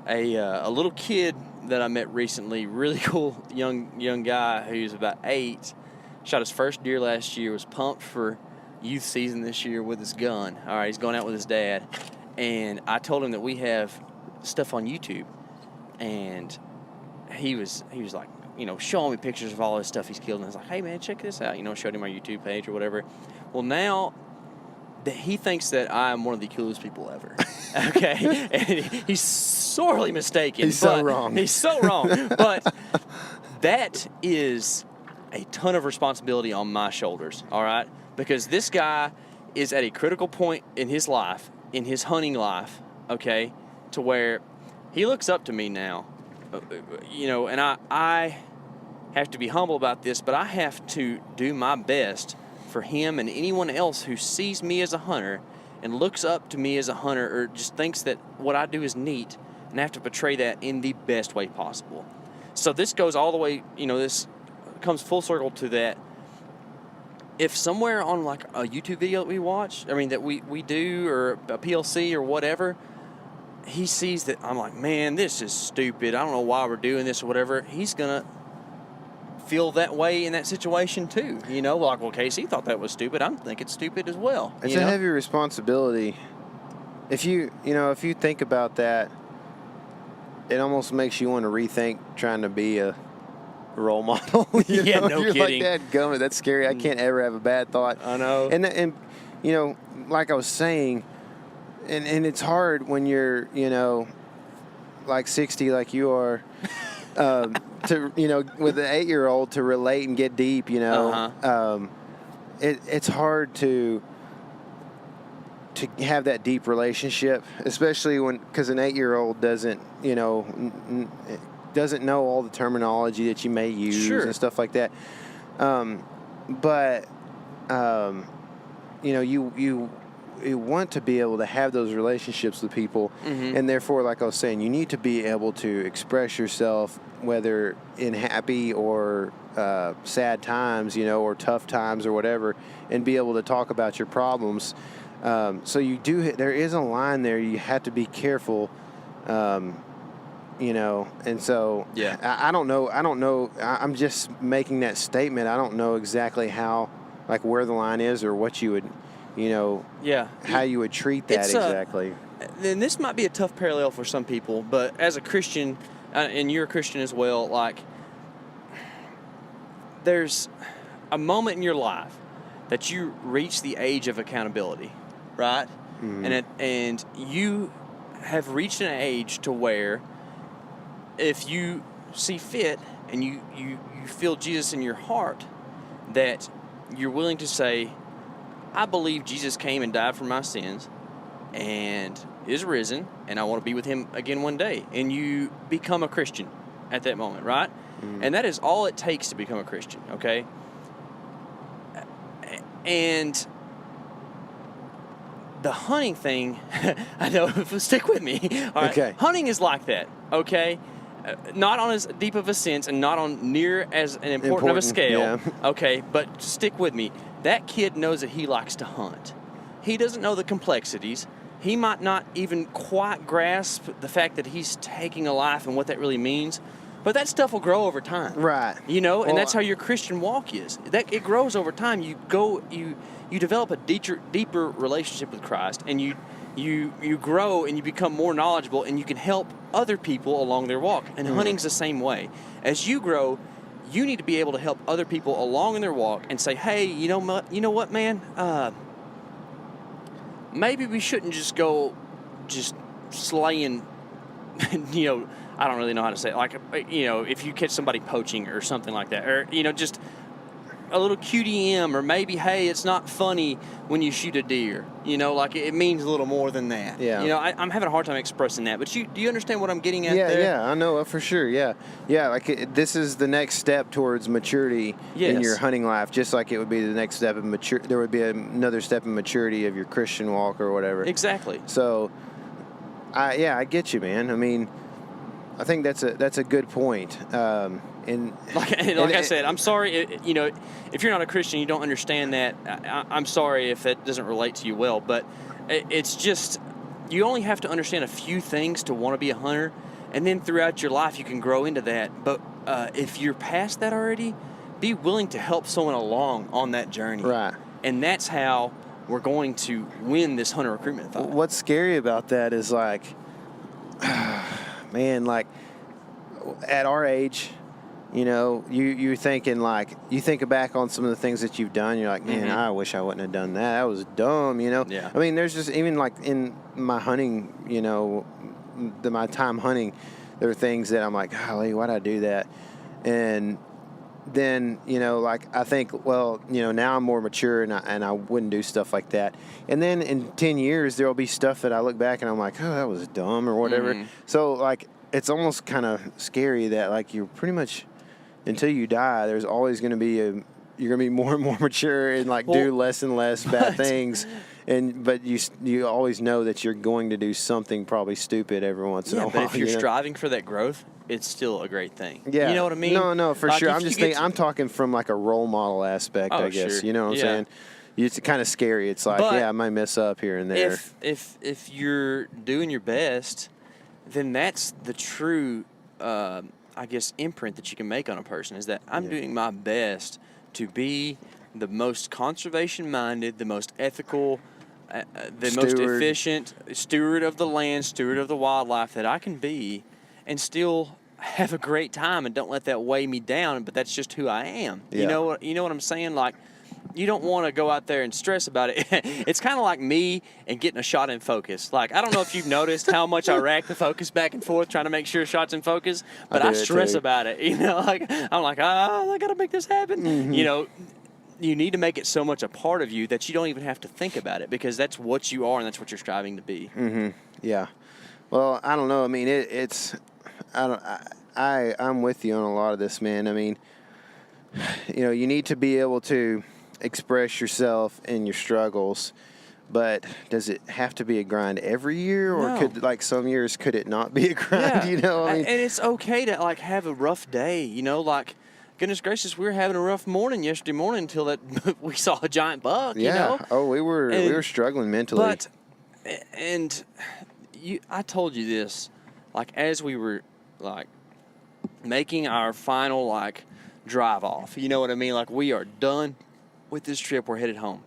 a little kid that I met recently, really cool young guy who's about 8, shot his first deer last year, was pumped for youth season this year with his gun. All right, he's going out with his dad. And I told him that we have stuff on YouTube. And he was like, you know, showing me pictures of all this stuff he's killed. And I was like, hey, man, check this out. You know, showed him our YouTube page or whatever. Well, now that he thinks that I'm one of the coolest people ever. Okay? And he's sorely mistaken. He's so wrong. He's so wrong. But that is a ton of responsibility on my shoulders, all right? Because this guy is at a critical point in his life, in his hunting life, okay, to where he looks up to me now, you know, and I have to be humble about this, but I have to do my best for him and anyone else who sees me as a hunter and looks up to me as a hunter, or just thinks that what I do is neat, and I have to portray that in the best way possible. So this goes all the way, you know, this comes full circle to that. If somewhere on like a YouTube video that we watch, I mean that we do, or a PLC or whatever, he sees that I'm like, man, this is stupid, I don't know why we're doing this or whatever, he's gonna feel that way in that situation too. You know, like, well, Casey thought that was stupid, I'm thinking stupid as well. It's a heavy responsibility. If you think about that, it almost makes you want to rethink trying to be a role model. Yeah, no You're kidding. Like, gummit, that's scary. I can't ever have a bad thought. I know. And you know, like I was saying, and it's hard when you're, you know, like 60 like you are, to, you know, with an 8-year-old to relate and get deep, you know. It's hard to have that deep relationship, especially because an 8-year-old doesn't, you know, doesn't know all the terminology that you may use and stuff like that. But you know, you want to be able to have those relationships with people, and therefore, like I was saying, you need to be able to express yourself, whether in happy or sad times, you know, or tough times or whatever, and be able to talk about your problems. So there is a line there. You have to be careful, you know, and so I don't know. I'm just making that statement. I don't know exactly how, like, where the line is or what you would, you know, how you would treat that exactly. And this might be a tough parallel for some people, but as a Christian, and you're a Christian as well, like, there's a moment in your life that you reach the age of accountability, right? And you have reached an age to where, if you see fit and you feel Jesus in your heart, that you're willing to say, I believe Jesus came and died for my sins and is risen, and I want to be with him again one day. And you become a Christian at that moment, right? And that is all it takes to become a Christian, okay? And the hunting thing, I know, stick with me. All right? Okay. Hunting is like that, okay? Not on as deep of a sense and not on near as an important of a scale, yeah. okay? But stick with me. That kid knows that he likes to hunt. He doesn't know the complexities. He might not even quite grasp the fact that he's taking a life and what that really means. But that stuff will grow over time. Right. You know, and that's how your Christian walk is. That it grows over time. You develop a deeper relationship with Christ, and you grow and you become more knowledgeable, and you can help other people along their walk. And hunting's the same way. As you grow, you need to be able to help other people along in their walk and say, hey, you know what, man? Maybe we shouldn't just go just slaying, you know, I don't really know how to say it. Like, you know, if you catch somebody poaching or something like that, or, you know, just a little QDM, or maybe, hey, it's not funny when you shoot a deer. You know, like it means a little more than that. Yeah. You know, I'm having a hard time expressing that. But do you understand what I'm getting at there? Yeah, I know for sure. Yeah. Like this is the next step towards maturity in your hunting life, just like it would be the next step in there would be another step in maturity of your Christian walk or whatever. Exactly. So, I get you, man. I mean, I think that's a good point. And like I said, I'm sorry. You know, if you're not a Christian, you don't understand that. I'm sorry if that doesn't relate to you well. But it's just you only have to understand a few things to want to be a hunter, and then throughout your life you can grow into that. But if you're past that already, be willing to help someone along on that journey. Right. And that's how we're going to win this hunter recruitment fight. What's scary about that is like, man, like at our age, you know, you're thinking like, you think back on some of the things that you've done. You're like, man, I wish I wouldn't have done that. That was dumb, you know? Yeah. I mean, there's just, even like in my hunting, you know, my time hunting, there are things that I'm like, golly, why'd I do that? And then, you know, like I think, well, you know, now I'm more mature and I wouldn't do stuff like that. And then in 10 years, there'll be stuff that I look back and I'm like, oh, that was dumb or whatever. So like, it's almost kind of scary that like you're pretty much, until you die, there's always going to be you're going to be more and more mature and like do less and less bad things. But you always know that you're going to do something probably stupid every once in a while. But if you're striving for that growth, it's still a great thing. Yeah. You know what I mean? No, for sure. I'm just thinking, I'm talking from like a role model aspect, I guess. Sure. You know what I'm saying? It's kind of scary. It's like, I might mess up here and there. If you're doing your best, then that's the true I guess, imprint that you can make on a person, is that I'm doing my best to be the most conservation-minded, the most ethical, most efficient steward of the land, steward of the wildlife that I can be, and still have a great time and don't let that weigh me down. But that's just who I am. Yeah. You know what I'm saying? Like, you don't want to go out there and stress about it. It's kind of like me and getting a shot in focus. Like, I don't know if you've noticed how much I rack the focus back and forth trying to make sure a shot's in focus, but I stress about it. You know, like I'm like, I got to make this happen. You know, you need to make it so much a part of you that you don't even have to think about it, because that's what you are and that's what you're striving to be. Yeah. Well, I don't know. I mean, I'm with you on a lot of this, man. I mean, you know, you need to be able to express yourself and your struggles, but does it have to be a grind every year, or could, like, some years could it not be a grind? You know, I mean, and it's okay to like have a rough day. You know, like, goodness gracious, we were having a rough morning yesterday morning until that we saw a giant buck. You know? Oh, we were struggling mentally. But I told you this, like, as we were like making our final like drive off. You know what I mean? Like, we are done with this trip, we're headed home.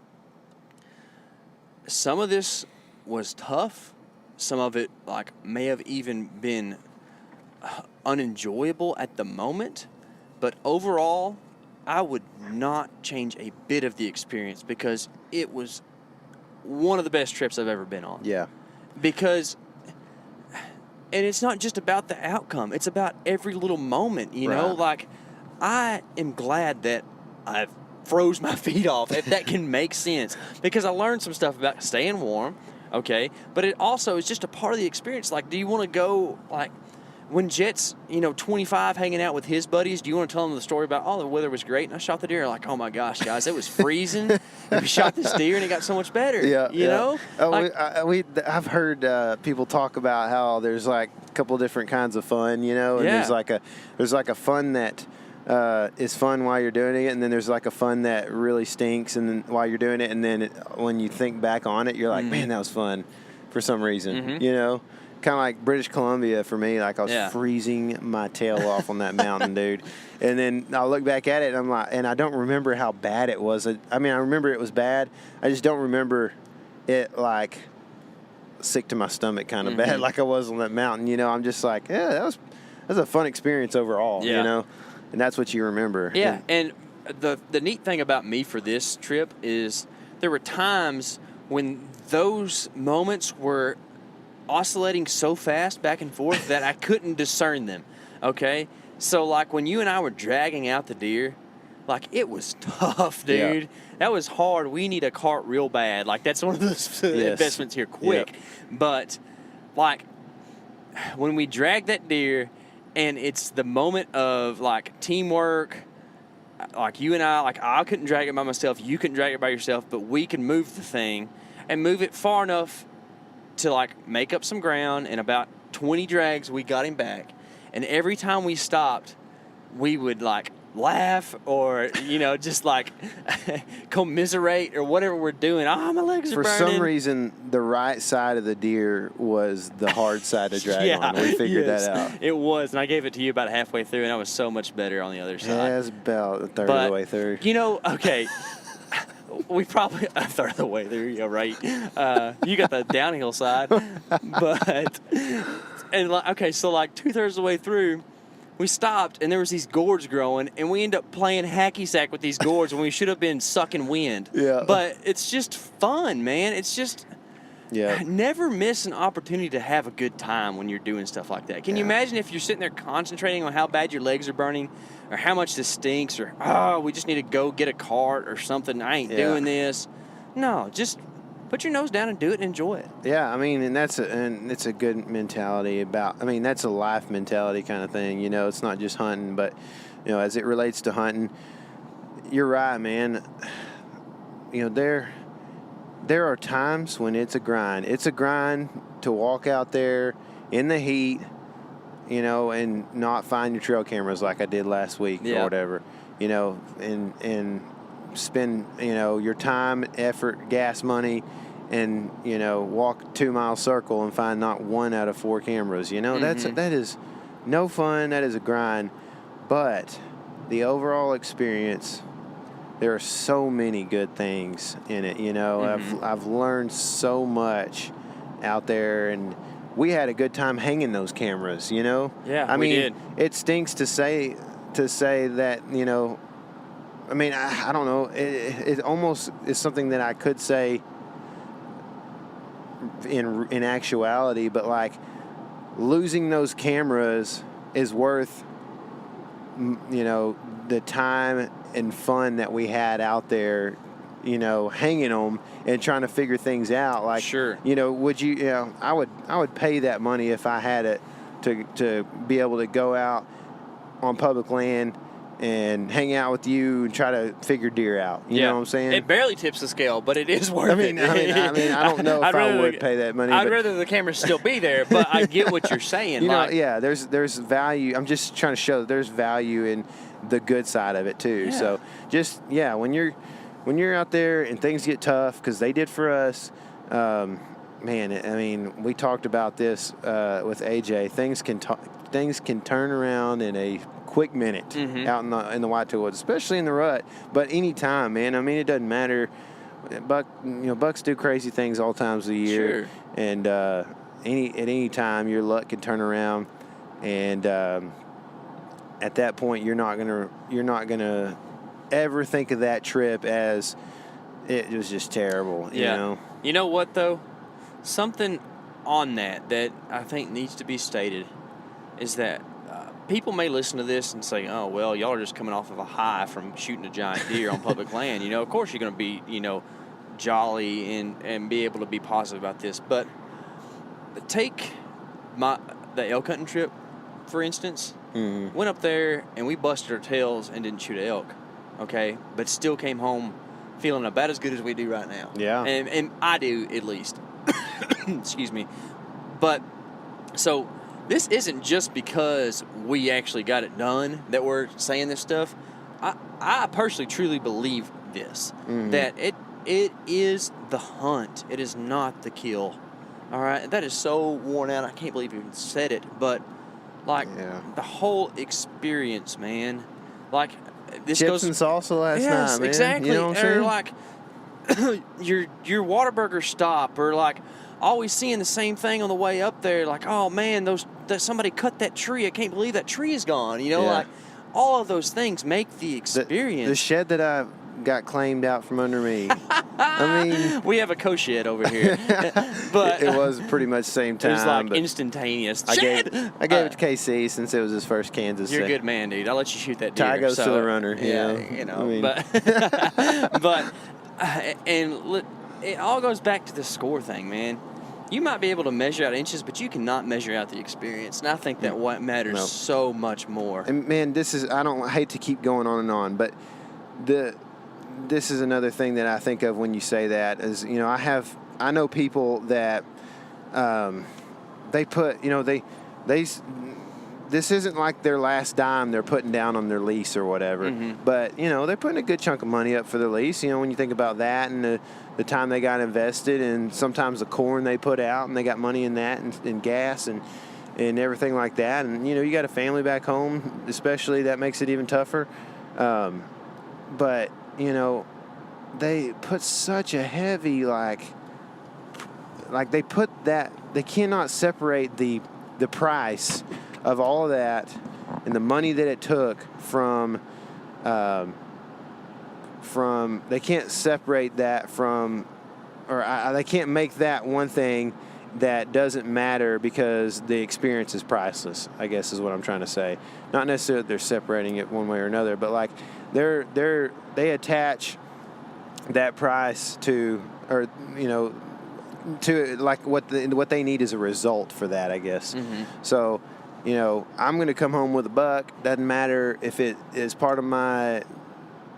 Some of this was tough. Some of it like may have even been unenjoyable at the moment, but overall, I would not change a bit of the experience, because it was one of the best trips I've ever been on. Yeah. Because, and it's not just about the outcome, it's about every little moment, you know? Like, I am glad that I've froze my feet off, if that can make sense, because I learned some stuff about staying warm, okay? But it also is just a part of the experience. Like, do you want to go, like, when Jet's, 25 hanging out with his buddies, do you want to tell them the story about, oh, the weather was great and I shot the deer? Like, oh my gosh, guys, it was freezing. And we shot this deer and it got so much better. Yeah, you know? Oh, like, I've heard people talk about how there's like a couple different kinds of fun, and there's like a fun that is fun while you're doing it, and then there's like a fun that really stinks, and then while you're doing it, and then when you think back on it, you're like, man, that was fun for some reason, Kind of like British Columbia for me. Like I was freezing my tail off on that mountain, dude. And then I look back at it and I'm like, and I don't remember how bad it was. I mean, I remember it was bad. I just don't remember it like sick to my stomach kind of bad like I was on that mountain. I'm just like, yeah, that was a fun experience overall. And that's what you remember. Yeah, and the neat thing about me for this trip is there were times when those moments were oscillating so fast back and forth that I couldn't discern them, okay? So, like, when you and I were dragging out the deer, like, it was tough, dude. Yeah. That was hard. We need a cart real bad. Like, that's one of those investments here quick. Yep. But, like, when we drag that deer and it's the moment of, like, teamwork, like, you and I, like, I couldn't drag it by myself, you couldn't drag it by yourself, but we can move the thing and move it far enough to like make up some ground. In about 20 drags, we got him back. And every time we stopped, we would like laugh or, just like commiserate or whatever we're doing. Oh, my legs are burning. For some reason, the right side of the deer was the hard side to drag on. We figured that out. It was. And I gave it to you about halfway through, and I was so much better on the other side. Yeah, it was about a third of the way through. Okay. We probably a third of the way there, yeah, right. You got the downhill side, but so like 2/3 of the way through, we stopped and there was these gourds growing, and we ended up playing hacky sack with these gourds when we should have been sucking wind. Yeah. But it's just fun, man. It's just never miss an opportunity to have a good time when you're doing stuff like that. Can you imagine if you're sitting there concentrating on how bad your legs are burning, or how much this stinks, or we just need to go get a cart or something. I ain't doing this. No, just put your nose down and do it and enjoy it. Yeah, I mean, and it's a good mentality that's a life mentality kind of thing. It's not just hunting, but as it relates to hunting, you're right, man. There are times when it's a grind. It's a grind to walk out there in the heat, and not find your trail cameras like I did last week or whatever, and spend, your time, effort, gas money, and, walk 2 mile circle and find not 1 out of 4 cameras. That is no fun. That is a grind. But the overall experience, there are so many good things in it. I've learned so much out there, and we had a good time hanging those cameras, Yeah, I mean, we did. It stinks to say that, I mean, I don't know. It almost is something that I could say in actuality, but like losing those cameras is worth, the time and fun that we had out there, hanging them and trying to figure things out. Like, sure. Would you, I would pay that money if I had it to be able to go out on public land and hang out with you and try to figure deer out. You know what I'm saying? It barely tips the scale, but it is worth it. I don't know if I would pay that money. I'd rather the cameras still be there, but I get what you're saying. There's value. I'm just trying to show that there's value in the good side of it too. Yeah. So just when you're out there and things get tough, because they did for us. We talked about this with AJ. Things can turn around in a quick minute out in the whitetail woods, especially in the rut. But any time, man. I mean, it doesn't matter. Bucks do crazy things all times of the year, sure. And at any time, your luck can turn around, and at that point, you're not gonna ever think of that trip as it was just terrible. You know what though? Something on that I think needs to be stated is that people may listen to this and say, oh, well, y'all are just coming off of a high from shooting a giant deer on public land. Of course you're going to be, jolly and be able to be positive about this. But take the elk hunting trip for instance, went up there and we busted our tails and didn't shoot an elk, okay? But still came home feeling about as good as we do right now. Yeah. And I do, at least. Excuse me. But, so, this isn't just because we actually got it done that we're saying this stuff. I personally truly believe this, that it is the hunt. It is not the kill. All right? That is so worn out. I can't believe you even said it. But, like, the whole experience, man. Like, this Chips goes... and salsa last night, man. Exactly. You know what I'm saying? Or, like, your Whataburger stop, or, like, always seeing the same thing on the way up there. Like, oh, man, somebody cut that tree. I can't believe that tree is gone. You know, like, all of those things make the experience. The shed that I got claimed out from under me. I mean, we have a co-shed over here, but it was pretty much the same time. It was like instantaneous. I gave it to KC since it was his first Kansas. You're a good man, dude. I'll let you shoot that deer. Tie goes to the runner. Yeah, you know. I mean. But it all goes back to the score thing, man. You might be able to measure out inches, but you cannot measure out the experience. And I think that what matters so much more. And man, I hate to keep going on and on, but this is another thing that I think of when you say that is, you know, I know people that they put, you know, this isn't like their last dime they're putting down on their lease or whatever, but, you know, they're putting a good chunk of money up for their lease. You know, when you think about that and the time they got invested and sometimes the corn they put out and they got money in that and gas and everything like that. And, you know, you got a family back home, especially, that makes it even tougher. But, you know, they put such a heavy, like they put that, they cannot separate the price of all of that and the money that it took from they can't separate that from, or they can't make that one thing that doesn't matter because the experience is priceless, I guess is what I'm trying to say. Not necessarily that they're separating it one way or another, but like they attach that price to, or, you know, to like what they need is a result for that, I guess. So, you know, I'm going to come home with a buck. Doesn't matter if it is part of my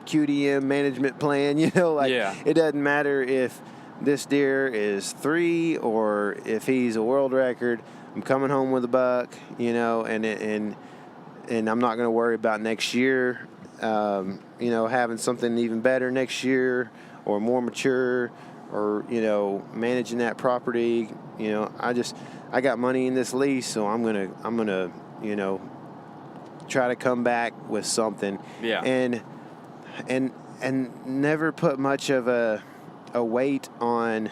QDM management plan, you know, like it doesn't matter if this deer is 3 or if he's a world record. I'm coming home with a buck, you know, and I'm not going to worry about next year, you know, having something even better next year or more mature, or, you know, managing that property. You know, I got money in this lease, so I'm gonna, you know, try to come back with something. Yeah. And never put much of a weight on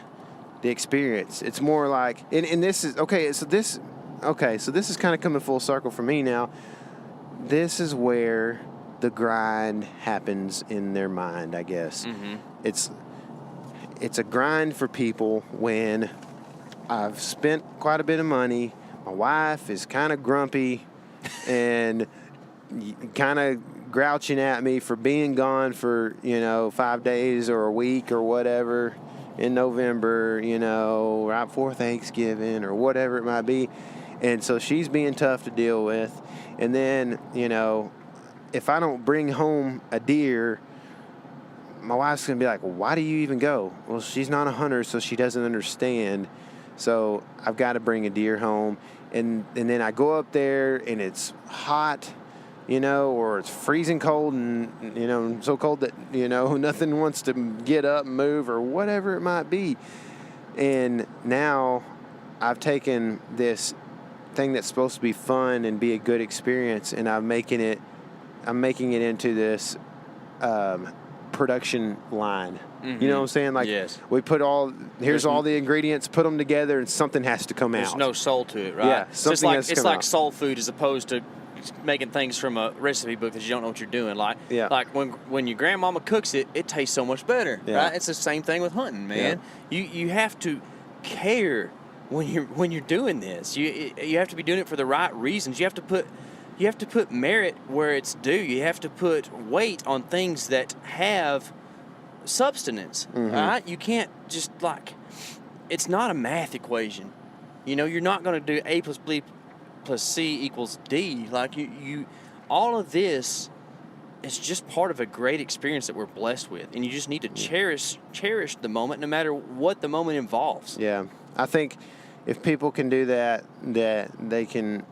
the experience. It's more like, and this is okay. So this is kind of coming full circle for me now. This is where the grind happens in their mind, I guess. It's a grind for people when I've spent quite a bit of money. My wife is kind of grumpy and kind of grouching at me for being gone for, you know, 5 days or a week or whatever in November, you know, right before Thanksgiving or whatever it might be. And so she's being tough to deal with. And then, you know, if I don't bring home a deer, my wife's going to be like, well, why do you even go? Well, she's not a hunter, so she doesn't understand. So I've got to bring a deer home. And then I go up there and it's hot, you know, or it's freezing cold and, you know, so cold that, you know, nothing wants to get up and move or whatever it might be. And now I've taken this thing that's supposed to be fun and be a good experience, and I'm making it into this production line. You know what I'm saying? Like, we put all the ingredients, put them together, and something has to come out. There's no soul to it, right? Yeah, something has to come out. It's like soul food as opposed to making things from a recipe book that you don't know what you're doing. Like when your grandmama cooks it, it tastes so much better. Right? It's the same thing with hunting, man. You have to care when you're doing this. You have to be doing it for the right reasons. You have to put merit where it's due. You have to put weight on things that have substance. Right? You can't just it's not a math equation. You know, you're not going to do A plus plus C equals D. Like you all of this is just part of a great experience that we're blessed with, and you just need to cherish the moment, no matter what the moment involves. Yeah, I think if people can do that they can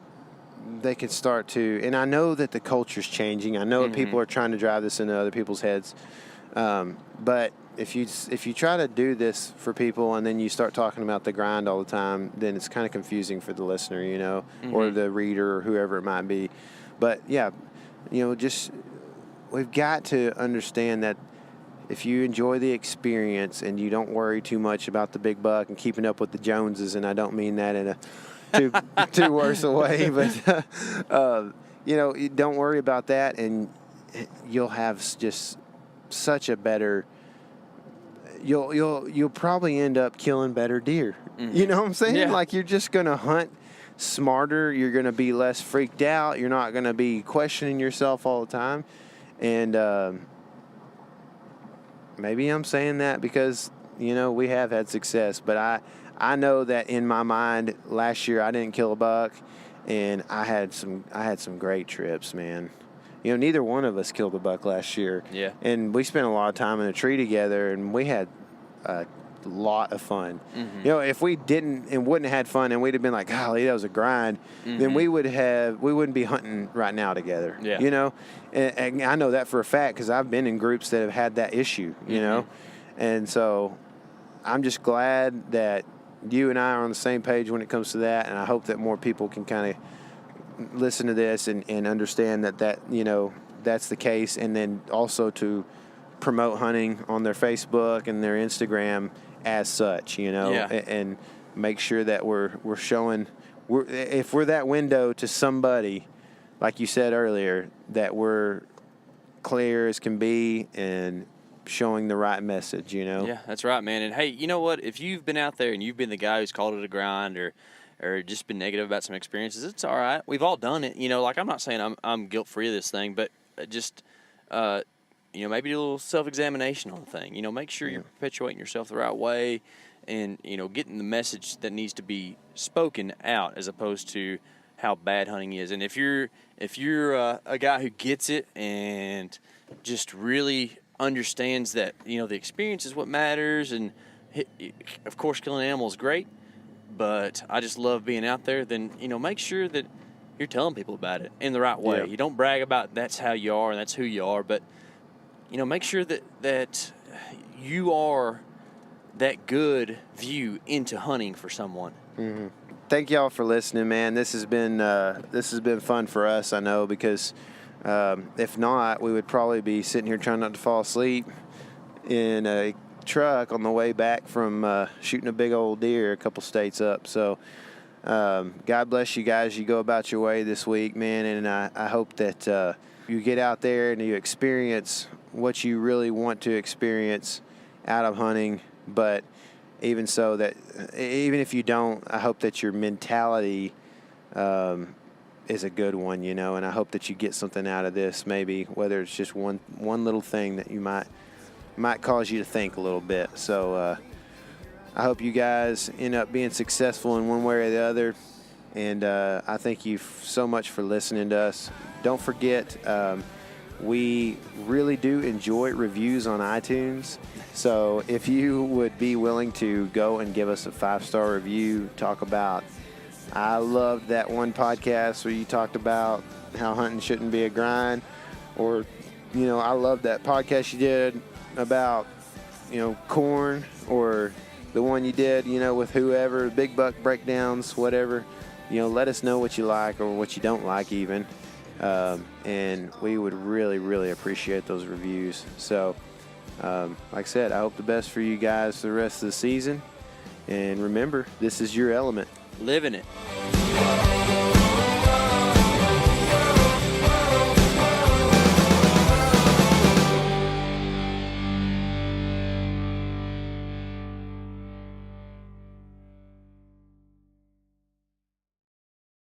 start to. And I know that the culture's changing. I know that people are trying to drive this into other people's heads, but if you try to do this for people and then you start talking about the grind all the time, then it's kind of confusing for the listener, or the reader or whoever it might be. But yeah, just we've got to understand that if you enjoy the experience and you don't worry too much about the big buck and keeping up with the Joneses, and I don't mean that in a too worse a way, but you don't worry about that, and you'll have just such a better. You'll probably end up killing better deer. You know what I'm saying? Yeah. Like, you're just gonna hunt smarter. You're gonna be less freaked out. You're not gonna be questioning yourself all the time. And maybe I'm saying that because we have had success, but I know that in my mind last year I didn't kill a buck, and I had some great trips, man. Neither one of us killed a buck last year. Yeah. And we spent a lot of time in a tree together, and we had a lot of fun. If we didn't and wouldn't have had fun and we'd have been like, golly, that was a grind, then we wouldn't be hunting right now together. Yeah. And I know that for a fact because I've been in groups that have had that issue, And so I'm just glad that you and I are on the same page when it comes to that, and I hope that more people can kind of listen to this and understand that that's the case, and then also to promote hunting on their Facebook and their Instagram as such, and make sure that we're showing if we're that window to somebody, like you said earlier, that we're clear as can be and showing the right message, Yeah, that's right, man. And hey, you know what? If you've been out there and you've been the guy who's called it a grind or just been negative about some experiences, it's all right. We've all done it. Like, I'm not saying I'm guilt-free of this thing, but just, maybe do a little self-examination on the thing. Make sure you're perpetuating yourself the right way and, getting the message that needs to be spoken out as opposed to how bad hunting is. And if you're a guy who gets it and just really understands that, the experience is what matters, and, of course, killing an animal is great, but I just love being out there, then, make sure that you're telling people about it in the right way. Yeah. You don't brag about that's how you are and that's who you are, but, make sure that you are that good view into hunting for someone. Mm-hmm. Thank y'all for listening, man. This has been fun for us, I know, because if not, we would probably be sitting here trying not to fall asleep in a truck on the way back from shooting a big old deer a couple states up. So God bless you guys. You go about your way this week, man, and I hope that you get out there and you experience what you really want to experience out of hunting. But even so, that even if you don't, I hope that your mentality is a good one, and I hope that you get something out of this, maybe whether it's just one little thing that you might cause you to think a little bit. So I hope you guys end up being successful in one way or the other. And I thank you so much for listening to us. Don't forget, we really do enjoy reviews on iTunes. So if you would be willing to go and give us a 5-star review, talk about, I loved that one podcast where you talked about how hunting shouldn't be a grind, or, I love that podcast you did about, corn, or the one you did, with whoever, big buck breakdowns, whatever. Let us know what you like or what you don't like even. And we would really, really appreciate those reviews. So, like I said, I hope the best for you guys for the rest of the season. And remember, this is your element. Living it.